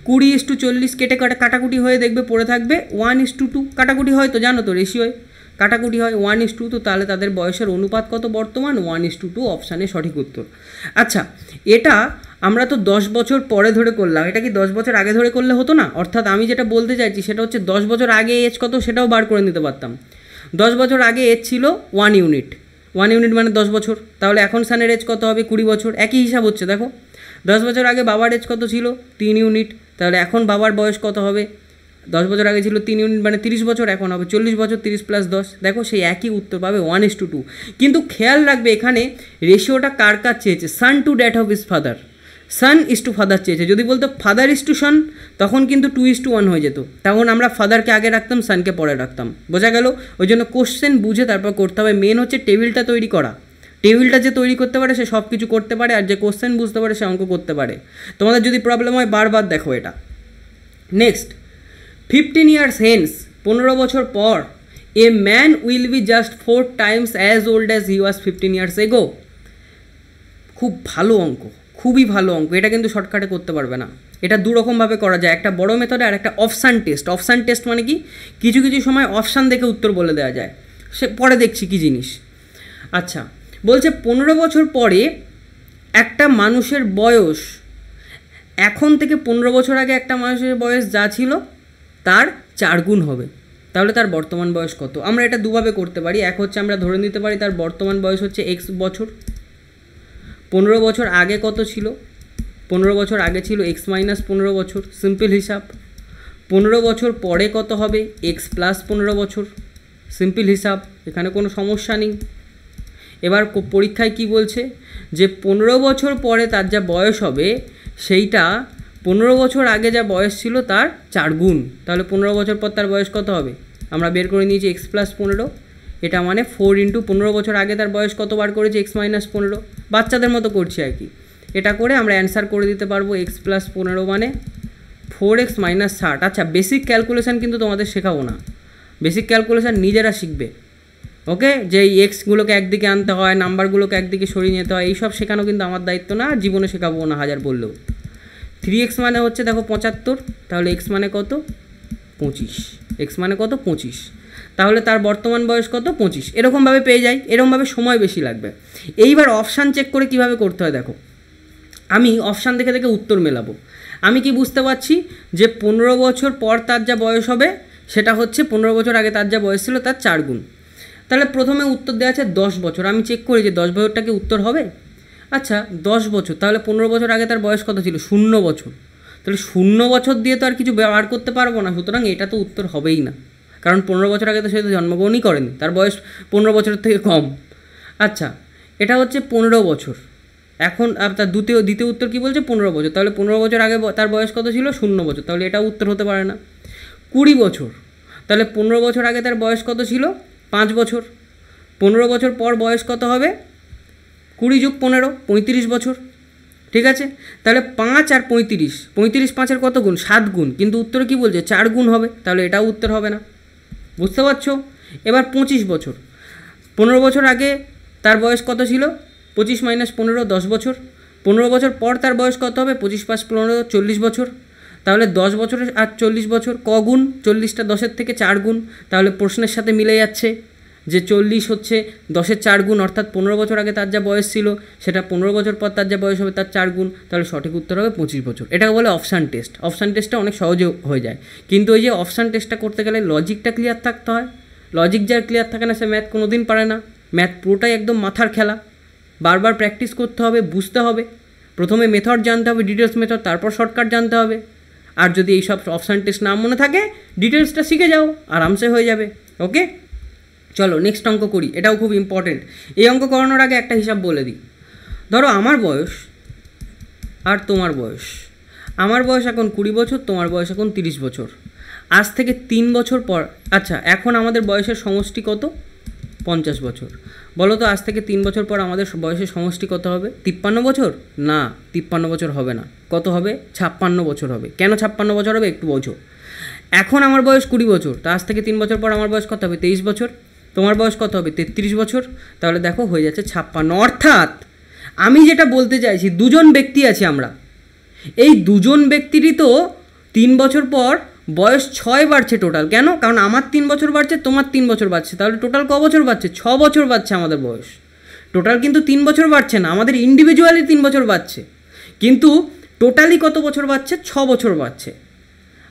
20:40 কেটে কাটাকুটি হয়ে দেখবে পড়ে থাকবে 1:2। কাটাকুটি হয় তো জানো তো, রেশিওয় কাটাকুটি হয় 1:2। তো তাহলে তাদের বয়সের অনুপাত কত বর্তমান? 1:2। অপশানে সঠিক উত্তর। আচ্ছা, এটা আমরা তো 10 বছর পরে ধরে করলাম, এটা কি 10 বছর আগে ধরে করলে হতো না? অর্থাৎ আমি যেটা বলতে চাইছি সেটা হচ্ছে 10 বছর আগে এজ কত সেটাও বার করে নিতে পারতাম। 10 বছর আগে এজ ছিল 1 ইউনিট। 1 ইউনিট মানে 10 বছর। তাহলে এখন সানের এজ কত হবে? 20 বছর। একই হিসাব হচ্ছে দেখো। 10 বছর আগে বাবার এজ কত ছিল? 3 ইউনিট। তাহলে এখন বাবার বয়স কত হবে? 10 বছর আগে ছিল 3 ইউনিট মানে 30 বছর, এখন হবে 40 বছর। 30 + 10, দেখো সেই একই উত্তর পাবে 1:2। কিন্তু খেয়াল রাখবে এখানে রেশিওটা কার কার চেয়েছে? Son to that of his father. Son is to father চেয়েছে। যদি বলতো ফাদার ইস টু সন তখন কিন্তু 2:1 হয়ে যেত। তখন আমরা ফাদারকে আগে রাখতাম, সানকে পরে রাখতাম। বোঝা গেল? ওই জন্য কোশ্চেন বুঝে তারপর করতে হবে। মেন হচ্ছে টেবিলটা তৈরি করা। টেবিলটা যে তৈরি করতে পারে সে সব কিছু করতে পারে, আর যে কোশ্চেন বুঝতে পারে সে অঙ্ক করতে পারে। তোমাদের যদি প্রবলেম হয় বারবার দেখো এটা। নেক্সট, 15 years hence, 15 বছর পর, a man will be just 4 times as old as he was 15 years ago। খুব ভালো অঙ্ক, খুবই ভালো অঙ্ক। এটা কিন্তু শর্টকাটে করতে পারবে না। এটা দুরকমভাবে করা যায়, একটা বড় মেথডে আর একটা অপশান টেস্ট। অপশান টেস্ট মানে কি? কিছু কিছু সময় অপশান দেখে উত্তর বলে দেওয়া যায়, সে পরে দেখছি কী জিনিস। আচ্ছা, বলছে 15 বছর পরে একটা মানুষের বয়স এখন থেকে 15 বছর আগে একটা মানুষের বয়স যা ছিল তার 4 গুণ হবে। তাহলে তার বর্তমান বয়স কত? আমরা এটা দুভাবে করতে পারি। এক হচ্ছে আমরা ধরে নিতে পারি তার বর্তমান বয়স হচ্ছে এক্স বছর। 15 বছর আগে কত ছিল? 15 বছর আগে ছিল এক্স মাইনাস 15 বছর। সিম্পল হিসাব। 15 বছর পরে কত হবে? এক্স প্লাস 15 বছর। সিম্পল হিসাব, এখানে কোনো সমস্যা নেই। এবার পরীক্ষায় কি বলছে? যে 15 বছর পরে তার যা বয়স হবে সেইটা 15 বছর আগে যা বয়স ছিল তার 4 গুণ। তাহলে 15 বছর পর তার বয়স কত হবে? আমরা বের করে নিয়েছি এক্স প্লাস 15। এটা মানে 4 × 15 বছর আগে তার বয়স কত বার করেছি? X minus 15। বাচ্চাদের মতো করছি আর কি। এটা করে আমরা অ্যান্সার করে দিতে পারবো এক্স প্লাস 15 মানে 4x - 60। আচ্ছা, বেসিক ক্যালকুলেশান কিন্তু তোমাদের শেখাবো না। বেসিক ক্যালকুলেশান নিজেরা শিখবে। ওকে, যে এই এক্সগুলোকে একদিকে আনতে হয়, নাম্বারগুলোকে একদিকে সরিয়ে নিতে হয়, এইসব শেখানো কিন্তু আমার দায়িত্ব না, জীবনে শেখাবো না হাজার বললেও। 3x মানে হচ্ছে দেখো 75। তাহলে এক্স মানে কত? 25। এক্স মানে কত? 25। তাহলে তার বর্তমান বয়স কত? 25। এরকমভাবে পেয়ে যাই। এরকমভাবে সময় বেশি লাগবে। এইবার অপশান চেক করে কিভাবে করতে হয় দেখো। আমি অপশান দেখে দেখে উত্তর মেলাবো। আমি কি বুঝতে পারছি যে 15 বছর পর তার যা বয়স হবে সেটা হচ্ছে 15 বছর আগে তার যা বয়স ছিল তার 4 গুণ। তাহলে প্রথমে উত্তর দেওয়া আছে 10 বছর। আমি চেক করি যে 10 বছরটা কি উত্তর হবে। আচ্ছা, 10 বছর, তাহলে 15 বছর আগে তার বয়স কত ছিল? 0 বছর। তাহলে 0 বছর দিয়ে তো আর কিছু ব্যবহার করতে পারবো না, সুতরাং এটা তো উত্তর হবেই না। কারণ 15 বছর আগে তো সে তো জন্মগ্রহণই করেনি, তার বয়স 15 বছরের থেকে কম। আচ্ছা, এটা হচ্ছে 15 বছর। এখন তার দ্বিতীয় উত্তর কী বলছে? 15 বছর। তাহলে 15 বছর আগে তার বয়স কত ছিল? 0 বছর। তাহলে এটা উত্তর হতে পারে না। 20 বছর, তাহলে 15 বছর আগে তার বয়স কত ছিল? 5 বছর। 15 বছর পর বয়স কত হবে? 20 + 15 35 বছর। ঠিক আছে, তাহলে 5 আর 35, 35 5-এর কত গুণ? 7 গুণ, কিন্তু উত্তরে কী বলছে? 4 গুণ হবে, তাহলে এটাও উত্তর হবে না। বুঝতে পারছো? এবার 25 বছর, 15 বছর আগে তার বয়স কত ছিল? 25 - 15 10 বছর। 15 বছর পর তার বয়স কত হবে? 25 + 15 40 বছর। তাহলে 10 বছরের আর 40 বছর ক গুণ? 40টা 10-এর থেকে 4 গুণ। তাহলে প্রশ্নের সাথে মিলে যাচ্ছে যে 40 হচ্ছে 10-এর 4 গুণ, অর্থাৎ 15 বছর আগে তার যা বয়স ছিল সেটা 15 বছর পর তার যা বয়স হবে তার 4 গুণ। তাহলে সঠিক উত্তর হবে 25 বছর। এটাকে বলে অপশান টেস্ট। অপশান টেস্টটা অনেক সহজে হয়ে যায়, কিন্তু ওই যে অপশান টেস্টটা করতে গেলে লজিকটা ক্লিয়ার থাকতে হয়। লজিক যার ক্লিয়ার থাকে না সে ম্যাথ কোনো দিন পারে না। ম্যাথ পুরোটাই একদম মাথার খেলা, বারবার প্র্যাকটিস করতে হবে, বুঝতে হবে। প্রথমে মেথড জানতে হবে, ডিটেলস মেথড, তারপর শর্টকাট জানতে হবে। আর যদি এইসব অপশান টেস্ট না মনে থাকে, ডিটেলসটা শিখে যাও, আরামসে হয়ে যাবে। ওকে, চলো নেক্সট অঙ্ক করি, এটাও খুব ইম্পর্টেন্ট। এই অঙ্ক করানোর আগে একটা হিসাব বলে দিই। ধরো আমার বয়স আর তোমার বয়স, আমার বয়স এখন 20 বছর, তোমার বয়স এখন 30 বছর। আজ থেকে 3 বছর পর, আচ্ছা এখন আমাদের বয়সের সমষ্টি কত? 50 বছর। বলো তো আজ থেকে 3 বছর পর আমাদের বয়সের সমষ্টি কত হবে? 53 বছর? না, 53 বছর হবে না। কত হবে? 56 বছর হবে। কেন 56 বছর হবে একটু বোঝো। এখন আমার বয়স 20 বছর, তো আজ থেকে 3 বছর পর আমার বয়স কত হবে? 23 বছর। তোমার বয়স কত হবে? 33 বছর। তাহলে দেখো হয়ে যাচ্ছে 56। অর্থাৎ আমি যেটা বলতে চাইছি, দুজন ব্যক্তি আছি আমরা, এই দুজন ব্যক্তিরই তো 3 বছর পর বয়স 6 বাড়ছে টোটাল। কেন? কারণ আমার 3 বছর বাড়ছে, তোমার 3 বছর বাড়ছে। তাহলে টোটাল ক বছর বাড়ছে? 6 বছর বাড়ছে আমাদের বয়স। টোটাল কিন্তু 3 বছর বাড়ছে না, আমাদের ইন্ডিভিজুয়ালি 3 বছর বাড়ছে, কিন্তু টোটালি কত বছর বাড়ছে? 6 বছর বাড়ছে।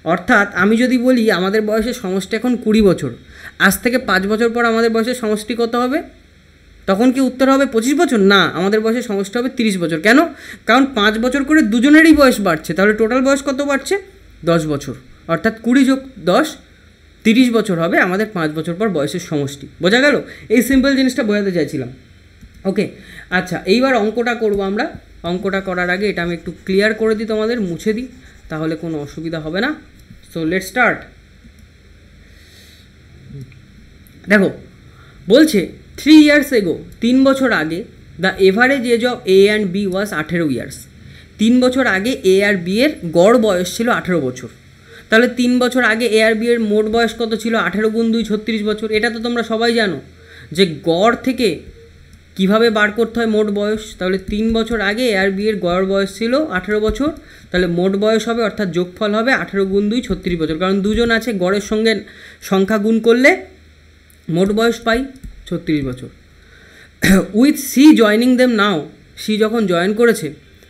অর্থাৎ আমি যদি বলি আমাদের বয়সের সমষ্টি এখন 20 বছর, আজ থেকে 5 বছর পর আমাদের বয়সের সমষ্টি কত হবে? তখন কি উত্তর হবে 25 বছর? না, আমাদের বয়সের সমষ্টি হবে 30 বছর। কেন? কারণ 5 বছর করে দুজনেরই বয়স বাড়ছে। তাহলে টোটাল বয়স কত বাড়ছে? 10 বছর। অর্থাৎ 20 + 10 30 বছর হবে আমাদের 5 বছর পর বয়সের সমষ্টি। বোঝা গেল? এই সিম্পল জিনিসটা বোঝাতে চাইছিলাম। ওকে, আচ্ছা এইবার অঙ্কটা করব আমরা। অঙ্কটা করার আগে এটা আমি একটু ক্লিয়ার করে দিই, তোমাদের মুছে দিই, তাহলে কোনো অসুবিধা হবে না। So let's start. দেখো বলছে 3 years ago, 3 বছর আগে, the average age of A and B was 18 years. 3 বছর আগে এ আর বি এর গড় বয়স ছিল 18 বছর। তাহলে 3 বছর আগে এ আর বি এর মোট বয়স কত ছিল? 18 × 2 36 বছর। এটা তো তোমরা সবাই জানো যে গড় থেকে কিভাবে বার করতে হয় মোট বয়স। তাহলে 3 বছর আগে এ আর বি এর গড় বয়স ছিল 18 বছর, তাহলে মোট বয়স হবে অর্থাৎ যোগফল হবে 18 × 2 36 বছর। কারণ দুজন আছে, গড়ের সঙ্গে সংখ্যা গুণ করলে মোট বয়স পাই 36 বছর। With C joining them now, C যখন জয়েন করেছে,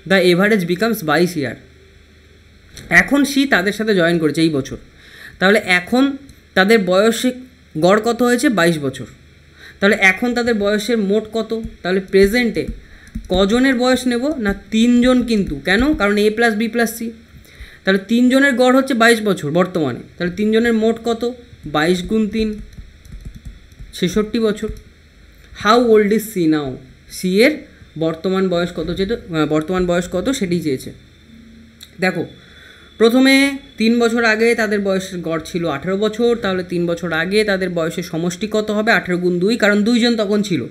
দ্য এভারেজ বিকামস 22 ইয়ার। এখন সি তাদের সাথে জয়েন করেছে এই বছর, তাহলে এখন তাদের বয়সে গড় কত হয়েছে? 22 বছর। তাহলে এখন তাদের বয়সের মোট কত? তাহলে প্রেজেন্টে কজনের বয়স নেব না? 3 জন। কিন্তু কেন? কারণ এ + বি + সি। তাহলে 3 জনের গড় হচ্ছে 22 বছর বর্তমানে। তাহলে 3 জনের মোট কত? 22 × 3 66 বছর। How old is C now? C এর বর্তমান বয়স কত চেয়েছে? বর্তমান বয়স কত সেটি চেয়েছে। দেখো প্রথমে 3 বছর আগে তাদের বয়সের গড় ছিল 18 বছর, তাহলে 3 বছর আগে তাদের বয়সের সমষ্টি কত হবে? 18 × 2, কারণ 2 জন তখন ছিল।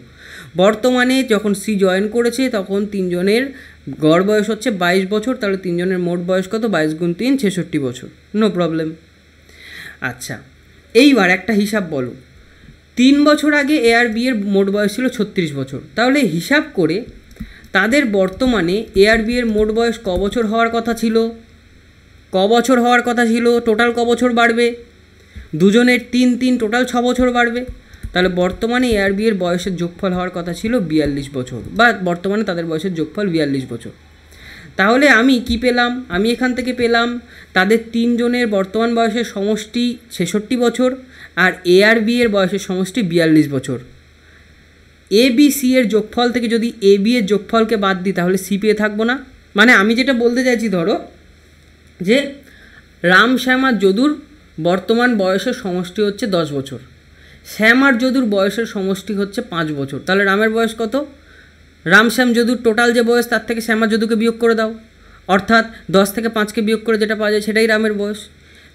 বর্তমানে যখন সি জয়েন করেছে তখন 3 জনের গড় বয়স হচ্ছে 22 বছর, তাহলে 3 জনের মোট বয়স কত? 22 × 3 66 বছর। No problem. আচ্ছা এইবার একটা হিসাব বলো। 3 বছর আগে এ আর বি এর মোট বয়স ছিল 36 বছর, তাহলে হিসাব করে তাদের বর্তমানে এ আর বি এর মোট বয়স ক বছর হওয়ার কথা ছিল? ক বছর হওয়ার কথা ছিল? টোটাল ক বছর বাড়বে? দুজনের 3 3, টোটাল 6 বছর বাড়বে। তাহলে বর্তমানে এ আর বি এর বয়সের যোগফল হওয়ার কথা ছিল 42 বছর, বা বর্তমানে তাদের বয়সের যোগফল 42 বছর। তাহলে আমি কি পেলাম? আমি এখান থেকে পেলাম তাদের 3 জনের বর্তমান বয়সের সমষ্টি 66 বছর, আর এ আর বি এর বয়সের সমষ্টি 42 বছর। এ বি সি এর যোগফল থেকে যদি এ বি এর যোগফলকে বাদ দিই তাহলে সি পেয়ে থাকবো না। মানে আমি যেটা বলতে চাইছি, ধরো যে রাম শ্যাম আর যদুর বর্তমান বয়সের সমষ্টি হচ্ছে 10 বছর, শ্যাম আর যদুর বয়সের সমষ্টি হচ্ছে 5 বছর। তাহলে রামের বয়স কত? রাম শ্যাম যদুর টোটাল যে বয়স তার থেকে শ্যাম আর যদুকে বিয়োগ করে দাও, অর্থাৎ 10 থেকে 5কে বিয়োগ করে যেটা পাওয়া যায় সেটাই রামের বয়স।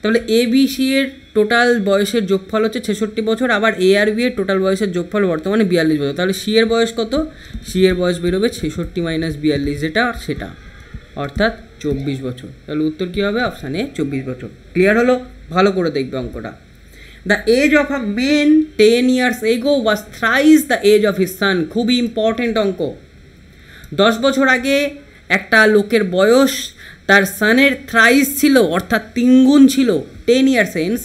তাহলে এ বি সি এর টোটাল বয়সের যোগফল হচ্ছে 66 বছর, আবার এ আর বি এর টোটাল বয়সের যোগফল বর্তমানে 42 বছর। তাহলে সি এর বয়স কত? সি এর বয়স বেরোবে 66 - 42, যেটা সেটা। অর্থাৎ 24 বছর। তাহলে উত্তর কী হবে? অপশানে 24 বছর। ক্লিয়ার হলো? ভালো করে দেখবে অঙ্কটা। The age of a men 10 years ago was thrice the age of his son। খুবই ইম্পর্টেন্ট অঙ্ক। 10 বছর আগে একটা লোকের বয়স তার সানের থ্রাইস ছিল, অর্থাৎ 3 গুণ ছিল। 10 years hence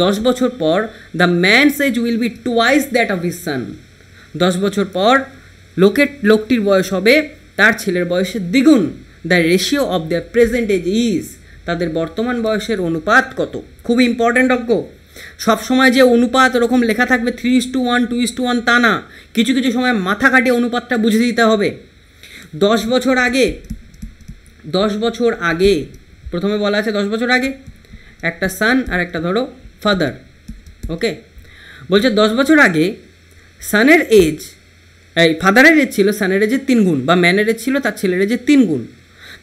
10 বছর পর the man's age will be twice that of his son. 10 বছর পর লোকটির বয়স হবে তার ছেলের বয়সের দ্বিগুণ। The ratio of the present age is, তাদের বর্তমান বয়সের অনুপাত কত? খুবই ইম্পর্ট্যান্ট অঙ্ক। সবসময় যে অনুপাত ওরকম লেখা থাকবে 3:1 2:1 তা না, কিছু কিছু সময় মাথা কাটিয়ে অনুপাতটা বুঝে দিতে হবে। 10 বছর আগে প্রথমে বলা আছে 10 বছর আগে একটা সান আর একটা ধরো ফাদার। ওকে, বলছে 10 বছর আগে সানের এজ, এই ফাদারের এজ ছিল সানের এজের 3 গুণ, বা ম্যানের এজ ছিল তার ছেলের এজের 3 গুণ।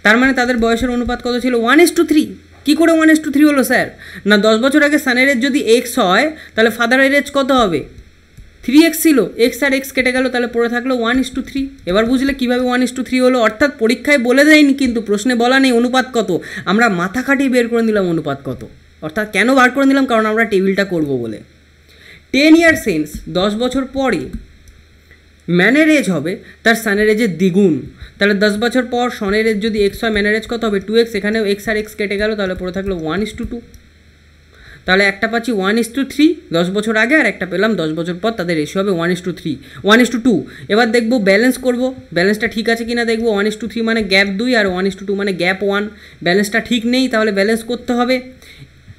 তার মানে তাদের বয়সের অনুপাত কত ছিল? 1:3। কী করে 1:3 হলো স্যার? না, 10 বছর আগে সানের এজ যদি এক্স হয় তাহলে ফাদারের এজ কত হবে? 3x ছিল, এক্স আর এক্স কেটে গেল, তাহলে পড়ে থাকলো 1:3। এবার বুঝলে কীভাবে 1:3 হলো? অর্থাৎ পরীক্ষায় বলে দেয়নি, কিন্তু প্রশ্নে বলা নেই অনুপাত কত, আমরা মাথা খাটিয়ে বের করে নিলাম অনুপাত কত। অর্থাৎ কেন বার করে নিলাম? কারণ আমরা টেবিলটা করব বলে। 10 years hence 10 বছর পরে ম্যানের এজ হবে তার সানের এজের দ্বিগুণ। তাহলে 10 বছর পর সনের এজ যদি এক্স হয়, ম্যানের এজ কত হবে? 2x। এখানেও এক্স আর এক্স কেটে গেল, তাহলে পড়ে থাকলো 1:2। তাহলে একটা পাচ্ছি 1:3 10 বছর আগে, আর একটা পেলাম 10 বছর পর, তাদের রেশিও হবে 1:2। এবার দেখবো ব্যালেন্স করব, ব্যালেন্সটা ঠিক আছে কিনা দেখবো। 1:3 মানে গ্যাপ 2 আর 1:2 মানে গ্যাপ 1। ব্যালেন্সটা ঠিক নেই, তাহলে ব্যালেন্স করতে হবে।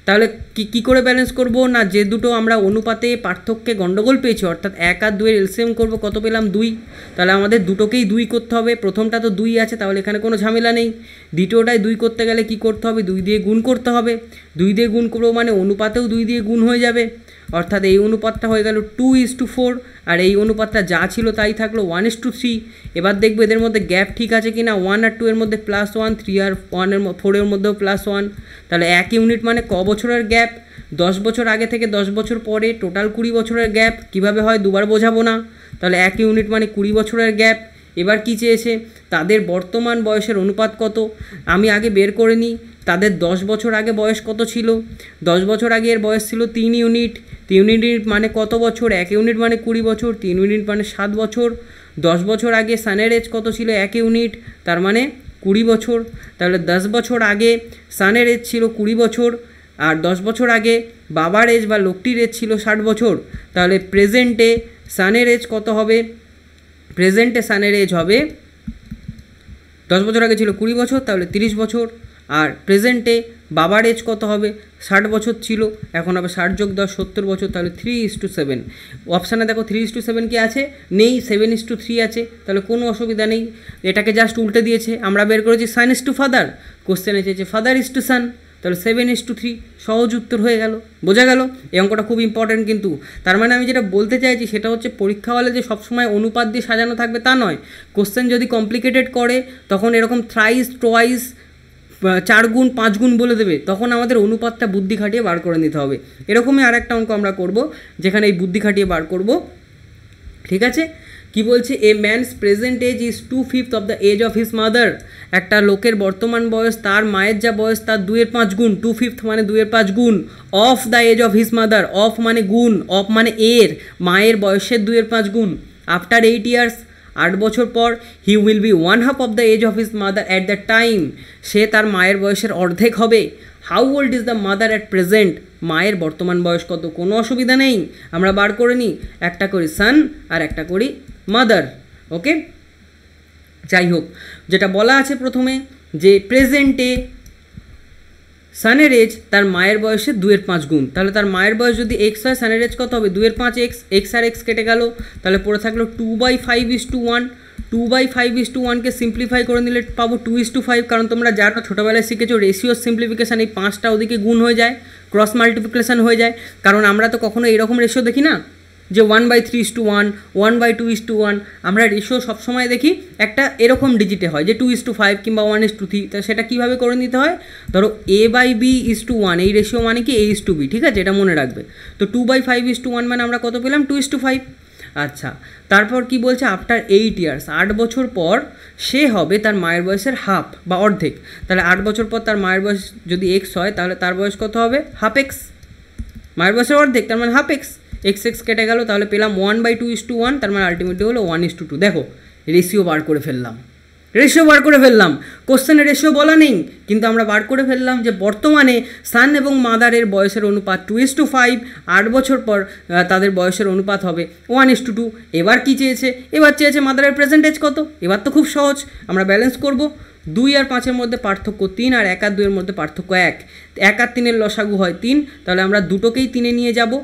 তাহলে কী করে ব্যালেন্স করব? না, যে দুটো আমরা অনুপাতে পার্থক্যে গণ্ডগোল পেয়েছি, অর্থাৎ 1 আর 2 এর এলসিএম করবো, কত পেলাম? 2। তাহলে আমাদের দুটোকেই 2 করতে হবে। প্রথমটা তো 2 আছে, তাহলে এখানে কোনো ঝামেলা নেই। দ্বিতীয়টায় 2 করতে গেলে কি করতে হবে? 2 দিয়ে গুণ করতে হবে। 2 দিয়ে গুণ করবো মানে অনুপাতেও 2 দিয়ে গুণ হয়ে যাবে, অর্থাৎ এই অনুপাতটা হয়ে গেল 2:4, আর এই অনুপাতটা যা ছিল তাই থাকলো 1:3। এবার দেখবো এদের মধ্যে গ্যাপ ঠিক আছে কি না। 1 আর 2 এর মধ্যে +1, 3 আর 4 এর মধ্যেও +1। তাহলে 1 ইউনিট মানে ক বছরের গ্যাপ? 10 বছর আগে থেকে 10 বছর পরে টোটাল 20 বছরের গ্যাপ। কিভাবে হয়? দুবার বোঝাবো না। তাহলে 1 ইউনিট মানে 20 বছরের গ্যাপ। এবার কি চেয়েছে? তাদের বর্তমান বয়সের অনুপাত কত? আমি আগে বের করে নিই তাদের 10 বছর আগে বয়স কত ছিল। 10 বছর আগে এর বয়স ছিল 3 ইউনিট। 3 ইউনিট মানে কত বছর? 1 ইউনিট মানে 20 বছর, 3 ইউনিট মানে 7 বছর। 10 বছর আগে সানের এজ কত ছিল? 1 ইউনিট, তার মানে 20 বছর। তাহলে 10 বছর আগে সানের এজ ছিল 20 বছর, আর 10 বছর আগে বাবার এজ বা লোকটির এজ ছিল 60 বছর। তাহলে প্রেজেন্টে সানের এজ কত হবে? প্রেজেন্টে সানের এজ হবে, 10 বছর আগে ছিল 20 বছর, তাহলে 30 বছর। আর প্রেজেন্টে বাবার এজ কত হবে? 60 বছর ছিল, এখন হবে 60 যোগ 10 70 বছর, তাহলে 3:7। অপশানে দেখো 3:7 কি আছে? নেই, 7:3 আছে। তাহলে কোনো অসুবিধা নেই, এটাকে জাস্ট উল্টে দিয়েছে। আমরা বের করেছি সান ইজ টু ফাদার, কোশ্চেনে চেয়েছে ফাদার ইজ টু সান, তাহলে 7:3 সহজ উত্তর হয়ে গেল। বোঝা গেল? এই অঙ্কটা খুব ইম্পর্ট্যান্ট কিন্তু। তার মানে আমি যেটা বলতে চাইছি সেটা হচ্ছে পরীক্ষা হলে যে সবসময় অনুপাত দিয়ে সাজানো থাকবে তা নয়। কোশ্চেন যদি কমপ্লিকেটেড করে তখন এরকম থ্রাইস, টোয়াইস, 4 গুণ 5 গুণ বলে দেবে, তখন আমাদের অনুপাতটা বুদ্ধি খাটিয়ে বার করে নিতে হবে। এরকমই আর একটা অঙ্ক আমরা করব যেখানে এই বুদ্ধি খাটিয়ে বার করব। ঠিক আছে? কি বলছে? A man's present age is 2/5 of the age of his mother. একটা লোকের বর্তমান বয়স তার মায়ের যা বয়স তার 2/5 গুণ। 2/5 মানে 2/5 গুণ। Of the age of his mother, of মানে গুণ, অফ মানে এর, মায়ের বয়সের 2/5 গুণ। আফটার 8 ইয়ার্স, 8 বছর পর, he will be 1/2 of the age of his mother at the time. সে তার মায়ের বয়সের অর্ধেক হবে। How old is the mother at present? মায়ের বর্তমান বয়স কত? কোনো অসুবিধা নেই, আমরা বার করে নিই। একটা করি সান আর একটা করি মাদার। ওকে, যাই হোক, যেটা বলা আছে প্রথমে যে প্রেজেন্টে সানের এজ তার মায়ের বয়সের 2/5 গুণ। তাহলে তার মায়ের বয়স যদি এক্স হয়, সানের এজ কত হবে? 2/5 এক্স আর এক্স কেটে গেল, তাহলে পড়ে থাকলো 2/5:1। 2/5:1কে সিম্পলিফাই করে নিলে পাবো 2:5, কারণ তোমরা যারা ছোটোবেলায় শিখেছো রেশিও সিম্পলিফিকেশান, এই 5টা ওদিকে গুণ হয়ে যায়, ক্রস মাল্টিপ্লিকেশান হয়ে যায়। কারণ আমরা তো কখনো এরকম রেশিও দেখি না যে 1/3:1, 1/2:1। আমরা রেশিও সবসময় দেখি একটা এরকম ডিজিটে হয় যে 2:5 কিংবা 1:3। তা সেটা কীভাবে করে নিতে হয়? ধরো A/B:1, এই রেশিও মানে কি A:B, ঠিক আছে? এটা মনে রাখবে। তো 2/5:1 মানে আমরা কত পেলাম? 2:5। আচ্ছা, তারপর কি বলছে আফটার 8 ইয়ার্স, 8 বছর পর সে হবে তার মায়ের বয়সের হাফ বা অর্ধেক। তাহলে 8 বছর পর তার মায়ের বয়স যদি এক্স হয় তাহলে তার বয়স কত হবে? Half x. মায়ের বয়সের অর্ধেক তার মানে হাফ এক্স, এক্স এক্স কেটে গেল, তাহলে পেলাম 1/2:1, তার মানে আলটিমেটলি হলো 1:2। দেখো রেশিও বার করে ফেললাম, কোশ্চেনে রেশিও বলা নেই কিন্তু আমরা বার করে ফেললাম যে বর্তমানে সান এবং মাদারের বয়সের অনুপাত 2:5, 8 বছর পর তাদের বয়সের অনুপাত হবে 1:2। এবার কি চেয়েছে? এবার চেয়েছে মাদারের প্রেজেন্টেজ কত। এবার তো খুব সহজ, আমরা ব্যালেন্স করব। 2 আর 5-এর মধ্যে পার্থক্য 3, আর 1 আর 2-এর মধ্যে পার্থক্য 1। 1 আর 3-এর লসাগু হয় 3, তাহলে আমরা দুটোকেই 3-এ নিয়ে যাব।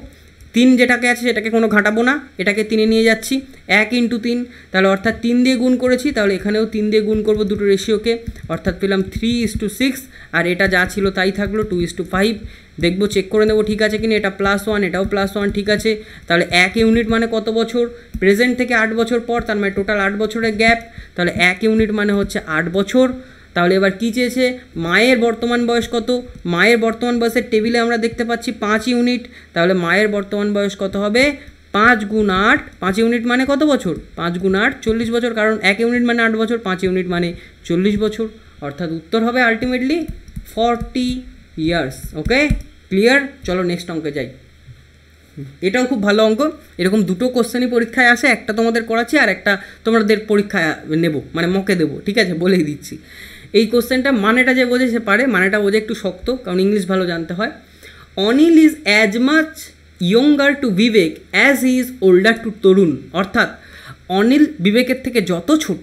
3 যেটাকে আছে সেটাকে কোনো ঘাটাবো না, এটাকে 3-এ নিয়ে যাচ্ছি। 1 × 3, তাহলে অর্থাৎ 3 দিয়ে গুণ করেছি, তাহলে এখানেও 3 দিয়ে গুণ করবো দুটো রেশিওকে, অর্থাৎ পেলাম 3:6। আর এটা যা ছিল তাই থাকলো 2:5। দেখবো, চেক করে নেবো ঠিক আছে কিনা। এটা +1, এটাও +1, ঠিক আছে। তাহলে 1 ইউনিট মানে কত বছর? প্রেজেন্ট থেকে 8 বছর পর, তার মানে টোটাল 8 বছরের গ্যাপ। তাহলে 1 ইউনিট মানে হচ্ছে 8 বছর। তাহলে এবার কী চেয়েছে? মায়ের বর্তমান বয়স কত? মায়ের বর্তমান বয়সের টেবিলে আমরা দেখতে পাচ্ছি 5 ইউনিট। তাহলে মায়ের বর্তমান বয়স কত হবে? 5 × 8। 5 ইউনিট মানে কত বছর? 5 × 8 40 বছর, কারণ 1 ইউনিট মানে 8 বছর, 5 ইউনিট মানে 40 বছর। অর্থাৎ উত্তর হবে আলটিমেটলি 40 ইয়ার্স। ওকে, ক্লিয়ার? চলো নেক্সট অঙ্কে যাই। এটাও খুব ভালো অঙ্ক। এরকম দুটো কোশ্চেনই পরীক্ষায় আসে, একটা তোমাদের করাচ্ছি আর একটা তোমাদের পরীক্ষায় নেব, মানে মকে দেবো, ঠিক আছে, বলেই দিচ্ছি। এই কোশ্চেনটা মানেটা যে বোঝে সে পারে, মানেটা বোঝে একটু শক্ত, কারণ ইংলিশ ভালো জানতে হয়। Anil is as much younger to Vivek as he is older to Tarun. অর্থাৎ অনিল বিবেকের থেকে যত ছোট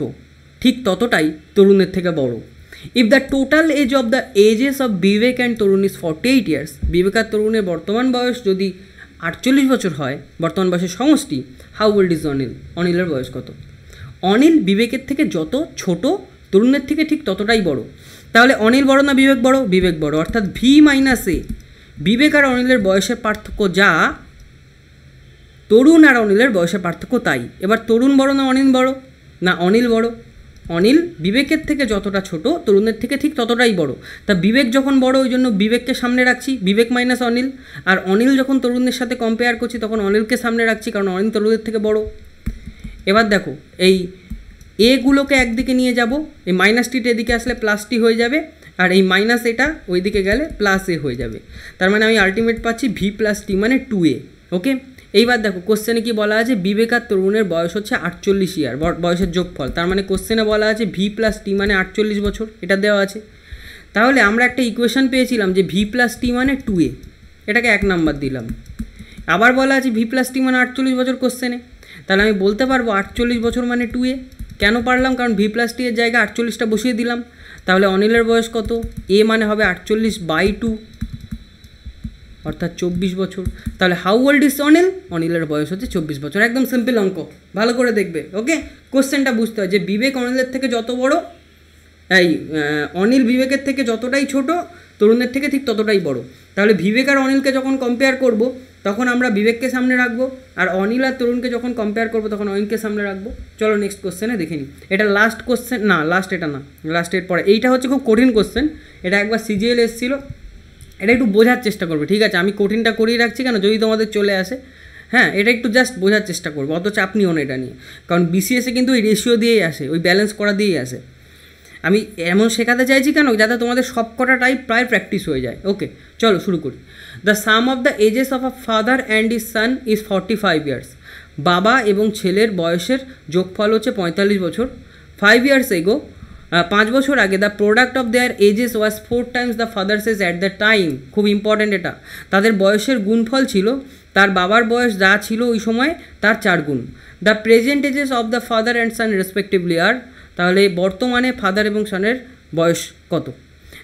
ঠিক ততটাই তরুণের থেকে বড়। If the total age of the ages of Vivek and Tarun is 48 years, Vivek আর তরুণের বর্তমান বয়স যদি 48 বছর হয়, বর্তমান বয়সের সমষ্টি, হাউ ওল্ড ইজ অনিল? অনিলের বয়স কত? অনিল বিবেকের থেকে যত ছোট তরুণের থেকে ঠিক ততটাই বড়। তাহলে অনিল বড় না বিবেক বড়? বিবেক বড়, অর্থাৎ V-A। বিবেক আর অনিলের বয়সের পার্থক্য যা, তরুণ আর অনিলের বয়সের পার্থক্য তাই। এবার তরুণ বড় না অনিল বড়? না, অনিল বড়। অনিল বিবেকের থেকে যতটা ছোট তরুণের থেকে ঠিক ততটাই বড়। তা বিবেক যখন বড় ওই জন্য বিবেককে সামনে রাখছি, বিবেক মাইনাস অনিল। আর অনিল যখন তরুণের সাথে কম্পেয়ার করছি তখন অনিলকে সামনে রাখছি, কারণ অনিল তরুণের থেকে বড়। এবার দেখো, এই এগুলোকে একদিকে নিয়ে যাব, এই মাইনাসটিটা এদিকে আসলে প্লাসটি হয়ে যাবে, আর এই মাইনাস এটা ওইদিকে গেলে +A হয়ে যাবে। তার মানে আমি আলটিমেট পাচ্ছি V+T মানে 2A। ওকে, এইবার দেখো কোশ্চেনে কি বলা আছে? বিবেক আর তরুণের বয়স হচ্ছে 48 ইয়ার, বয়সের যোগফল। তার মানে কোশ্চেনে বলা আছে V+T মানে 48 বছর, এটা দেওয়া আছে। তাহলে আমরা একটা ইকুয়েশন পেয়েছিলাম যে V+T মানে 2A, এটাকে 1 নাম্বার দিলাম। আবার বলা আছে V+T মানে 48 বছর কোশ্চেনে, তাহলে আমি বলতে পারবো 48 বছর মানে 2A। কেন পারলাম? কারণ V+T এর জায়গায় 48টা বসিয়ে দিলাম। তাহলে অনিলের বয়স কত? A মানে হবে 48/2, অর্থাৎ 24 বছর। তাহলে হাউ ওল্ড ইজ অনিল? অনিলের বয়স হচ্ছে 24 বছর। একদম সিম্পল অঙ্ক, ভালো করে দেখবে। ওকে, কোশ্চেনটা বুঝতে হয় যে বিবেক অনিলের থেকে যত বড়, এই অনিল বিবেকের থেকে যতটাই ছোট তরুণের থেকে ঠিক ততটাই বড়। তাহলে বিবেক আর অনিলকে যখন কম্পেয়ার করব তখন আমরা বিবেককে সামনে রাখবো, আর অনিল আর তরুণকে যখন কম্পেয়ার করবো তখন অনিলকে সামনে রাখবো। চলো নেক্সট কোশ্চেনে দেখে নিই। এটা লাস্ট কোশ্চেন না, লাস্ট এটা না, লাস্টের পরে। এইটা হচ্ছে খুব কঠিন কোশ্চেন, এটা একবার CGL এসেছিল, এটা একটু বোঝার চেষ্টা করবে, ঠিক আছে? আমি কঠিনটা করিয়ে রাখছি কেন, যদি তোমাদের চলে আসে। হ্যাঁ, এটা একটু জাস্ট বোঝার চেষ্টা করবো, অত চাপ নিও না এটা নিয়ে, কারণ BCS-এ কিন্তু ওই রেশিও দিয়েই আসে, ওই ব্যালেন্স করা দিয়েই আসে। আমি এমন শেখাতে চাইছি কেন, যাতে তোমাদের সব কটা টাইপ প্রায় প্র্যাকটিস হয়ে যায়। ওকে, চলো শুরু করি। The sum of the ages of a father and his son is 45 years. বাবা এবং ছেলের বয়সের যোগফল হচ্ছে 45 বছর। 5 ইয়ার্স এগো, 5 বছর আগে, the product of their ages was 4 times the father's age at the time. খুব ইম্পর্ট্যান্ট এটা। তাদের বয়সের গুণফল ছিল তার বাবার বয়স যা ছিল ওই সময় তার 4 গুণ। The present ages of the father and son respectively are, তাহলে বর্তমানে ফাদার এবং সনের বয়স কত,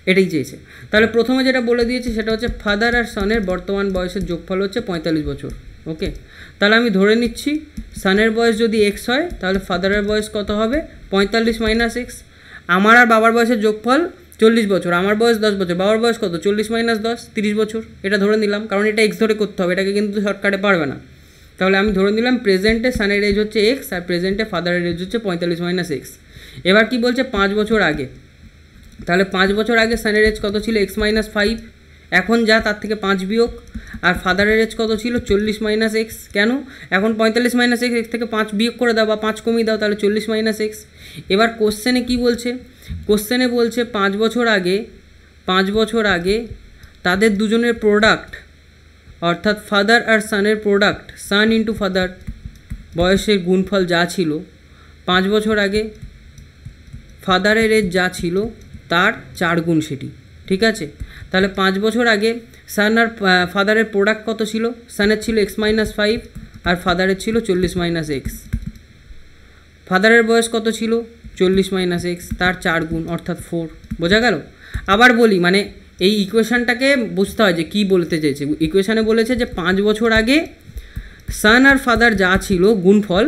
এটাই চেয়েছে। তাহলে প্রথমে যেটা বলে দিয়েছে সেটা হচ্ছে ফাদার আর সনের বর্তমান বয়সের যোগফল হচ্ছে 45 বছর। ওকে, তাহলে আমি ধরে নিচ্ছি সনের বয়স যদি x হয় তাহলে ফাদারের বয়স কত হবে? 45 - x। আমার আর বাবার বয়সের যোগফল 40 বছর, আমার বয়স 10 বছর, বাবার বয়স কত? 40 - 10 30 বছর। এটা ধরে নিলাম, কারণ এটা x ধরে করতে হবে, এটাকে কিন্তু শর্টকাটে পারবে না। তাহলে আমি ধরে নিলাম প্রেজেন্টে সানের এজ হচ্ছে x আর প্রেজেন্টে ফাদারের এজ হচ্ছে 45 - x। এবার কি বলছে? 5 বছর আগে, তাহলে 5 বছর আগে সানের এজ কত ছিল? x - 5। এখন যা তার থেকে 5 বিয়োগ, আর ফাদারের এজ কত ছিল 40 মাইনাস এক্স। কেন? এখন 45 মাইনাস এক্স, এক্স থেকে 5 বিয়োগ করে দাও বা 5 কমিয়ে দাও, তাহলে 40 মাইনাস এক্স। এবার কোশ্চেনে কি বলছে? কোশ্চেনে বলছে 5 বছর আগে তাদের দুজনের প্রোডাক্ট, অর্থাৎ ফাদার আর সানের প্রোডাক্ট, সান ইন্টু ফাদার বয়সের গুণফল যা ছিল 5 বছর আগে ফাদারের এজ যা ছিল তার 4 গুণ সেটি। ঠিক আছে, তাহলে 5 বছর আগে সান আর ফাদারের প্রোডাক্ট কত ছিল? সানের ছিল এক্স মাইনাস 5 আর ফাদারের ছিল 40 মাইনাস এক্স। ফাদারের বয়স কত ছিল? 40 মাইনাস এক্স, তার 4 গুণ অর্থাৎ 4। বোঝা গেল? আবার বলি, মানে এই ইকুয়েশানটাকে বুঝতে হয় যে কী বলতে চেয়েছে। ইকুয়েশানে বলেছে যে 5 বছর আগে সান আর ফাদার যা ছিল গুণফল,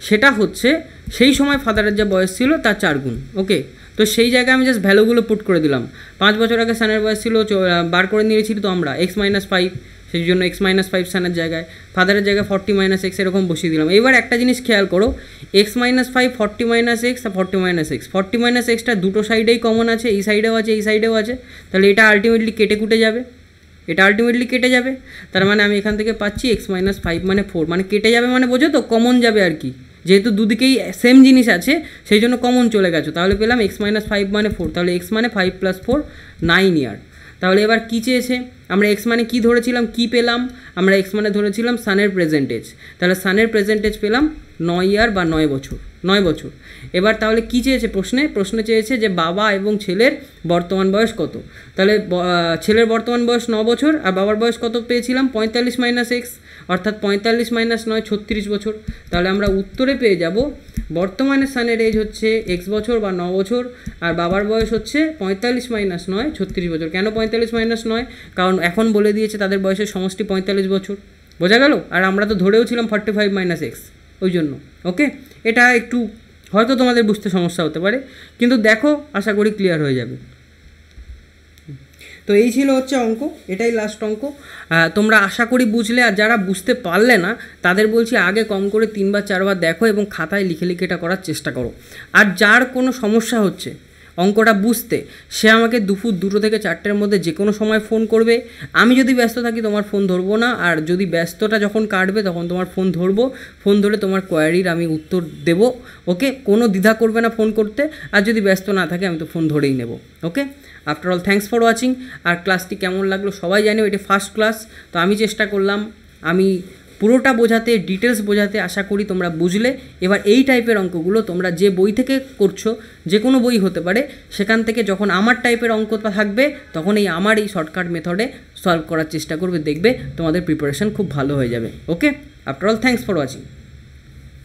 সেটা হচ্ছে সেই সময় ফাদারের যা বয়স ছিল তার 4 গুণ। ওকে, তো সেই জায়গায় আমি জাস্ট ভ্যালুগুলো পুট করে দিলাম। 5 বছর আগে সানের বয়স ছিল, বার করে নিয়েছি তো আমরা এক্স মাইনাস 5, সেই জন্য এক্স মাইনাস 5 সানের জায়গায়, ফাদারের জায়গায় 40 মাইনাস এক্স এরকম বসিয়ে দিলাম। এবার একটা জিনিস খেয়াল করো, এক্স মাইনাস 5, 40 মাইনাস এক্স আর 40 মাইনাস এক্স। 40 মাইনাস এক্সটা দুটো সাইডেই কমন আছে, এই সাইডেও আছে এই সাইডেও আছে, তাহলে এটা আলটিমেটলি কেটে যাবে। তার মানে আমি এখান থেকে পাচ্ছি এক্স মাইনাস 5 মানে 4, মানে কেটে যাবে মানে বোঝো তো, কমন যাবে আর কি। যেহেতু দুদিকেই সেম জিনিস আছে সেই জন্য কমন চলে গেছো, তাহলে পেলাম এক্স মাইনাস 5 মানে 4, তাহলে এক্স মানে 5 + 4 9 ইয়ার। তাহলে এবার কী চেয়েছে? আমরা এক্স মানে কী ধরেছিলাম, কী পেলাম? আমরা এক্স মানে ধরেছিলাম সানের প্রেজেন্টেজ, তাহলে সানের প্রেজেন্টেজ পেলাম 9 ইয়ার বা 9 বছর। এবার তাহলে কী চেয়েছে প্রশ্নে চেয়েছে যে বাবা এবং ছেলের বর্তমান বয়স কত। তাহলে ছেলের বর্তমান বয়স 9 বছর আর বাবার বয়স কত পেয়েছিলাম? 45 মাইনাস এক্স, অর্থাৎ 45 মাইনাস 9 36 বছর। তাহলে আমরা উত্তরে পেয়ে যাব বর্তমানে সানের এজ হচ্ছে এক্স বছর বা 9 বছর আর বাবার বয়স হচ্ছে 45 মাইনাস 9 36 বছর। কেন 45 মাইনাস 9? কারণ এখন বলে দিয়েছে তাদের বয়সের সমষ্টি 45 বছর। বোঝা গেল? আর আমরা তো ধরেও ছিলাম 45 মাইনাস এক্স, ওই জন্য। ওকে, এটা একটু হয়তো তোমাদের বুঝতে সমস্যা হতে পারে, কিন্তু দেখো আশা করি ক্লিয়ার হয়ে যাবে। তো এই ছিল হচ্ছে অঙ্ক, এটাই লাস্ট অঙ্ক। তোমরা আশা করি বুঝলে, আর যারা বুঝতে পারলে না তাদের বলছি আগে কম করে 3 বা 4 বার দেখো এবং খাতায় লিখে এটা করার চেষ্টা করো। আর যার কোনো সমস্যা হচ্ছে অঙ্কটা বুঝতে, সে আমাকে দুপুর 2টো থেকে 4টের মধ্যে যে কোনো সময় ফোন করবে। আমি যদি ব্যস্ত থাকি তোমার ফোন ধরবো না, আর যদি ব্যস্তটা যখন কাটবে তখন তোমার ফোন ধরবো। ফোন ধরে তোমার কোয়ারির আমি উত্তর দেব। ওকে, কোনো দ্বিধা করবে না ফোন করতে, আর যদি ব্যস্ত না থাকে আমি তো ফোন ধরেই নেব। Okay, after all thanks for watching. আর ক্লাসটি কেমন লাগলো সবাই জানো, এটা ফার্স্ট ক্লাস, তো আমি চেষ্টা করলাম আমি পুরোটা বোঝাতে, ডিটেলস বোঝাতে। আশা করি তোমরা বুঝলে। এবার এই টাইপের অঙ্কগুলো তোমরা যে বই থেকে করছো, যে কোনো বই হতে পারে, সেখান থেকে যখন আমার টাইপের অঙ্ক থাকবে তখন আমার এই শর্টকাট মেথডে সলভ করার চেষ্টা করবে, দেখবে তোমাদের প্রিপারেশন খুব ভালো হয়ে যাবে। Okay, after all thanks for watching.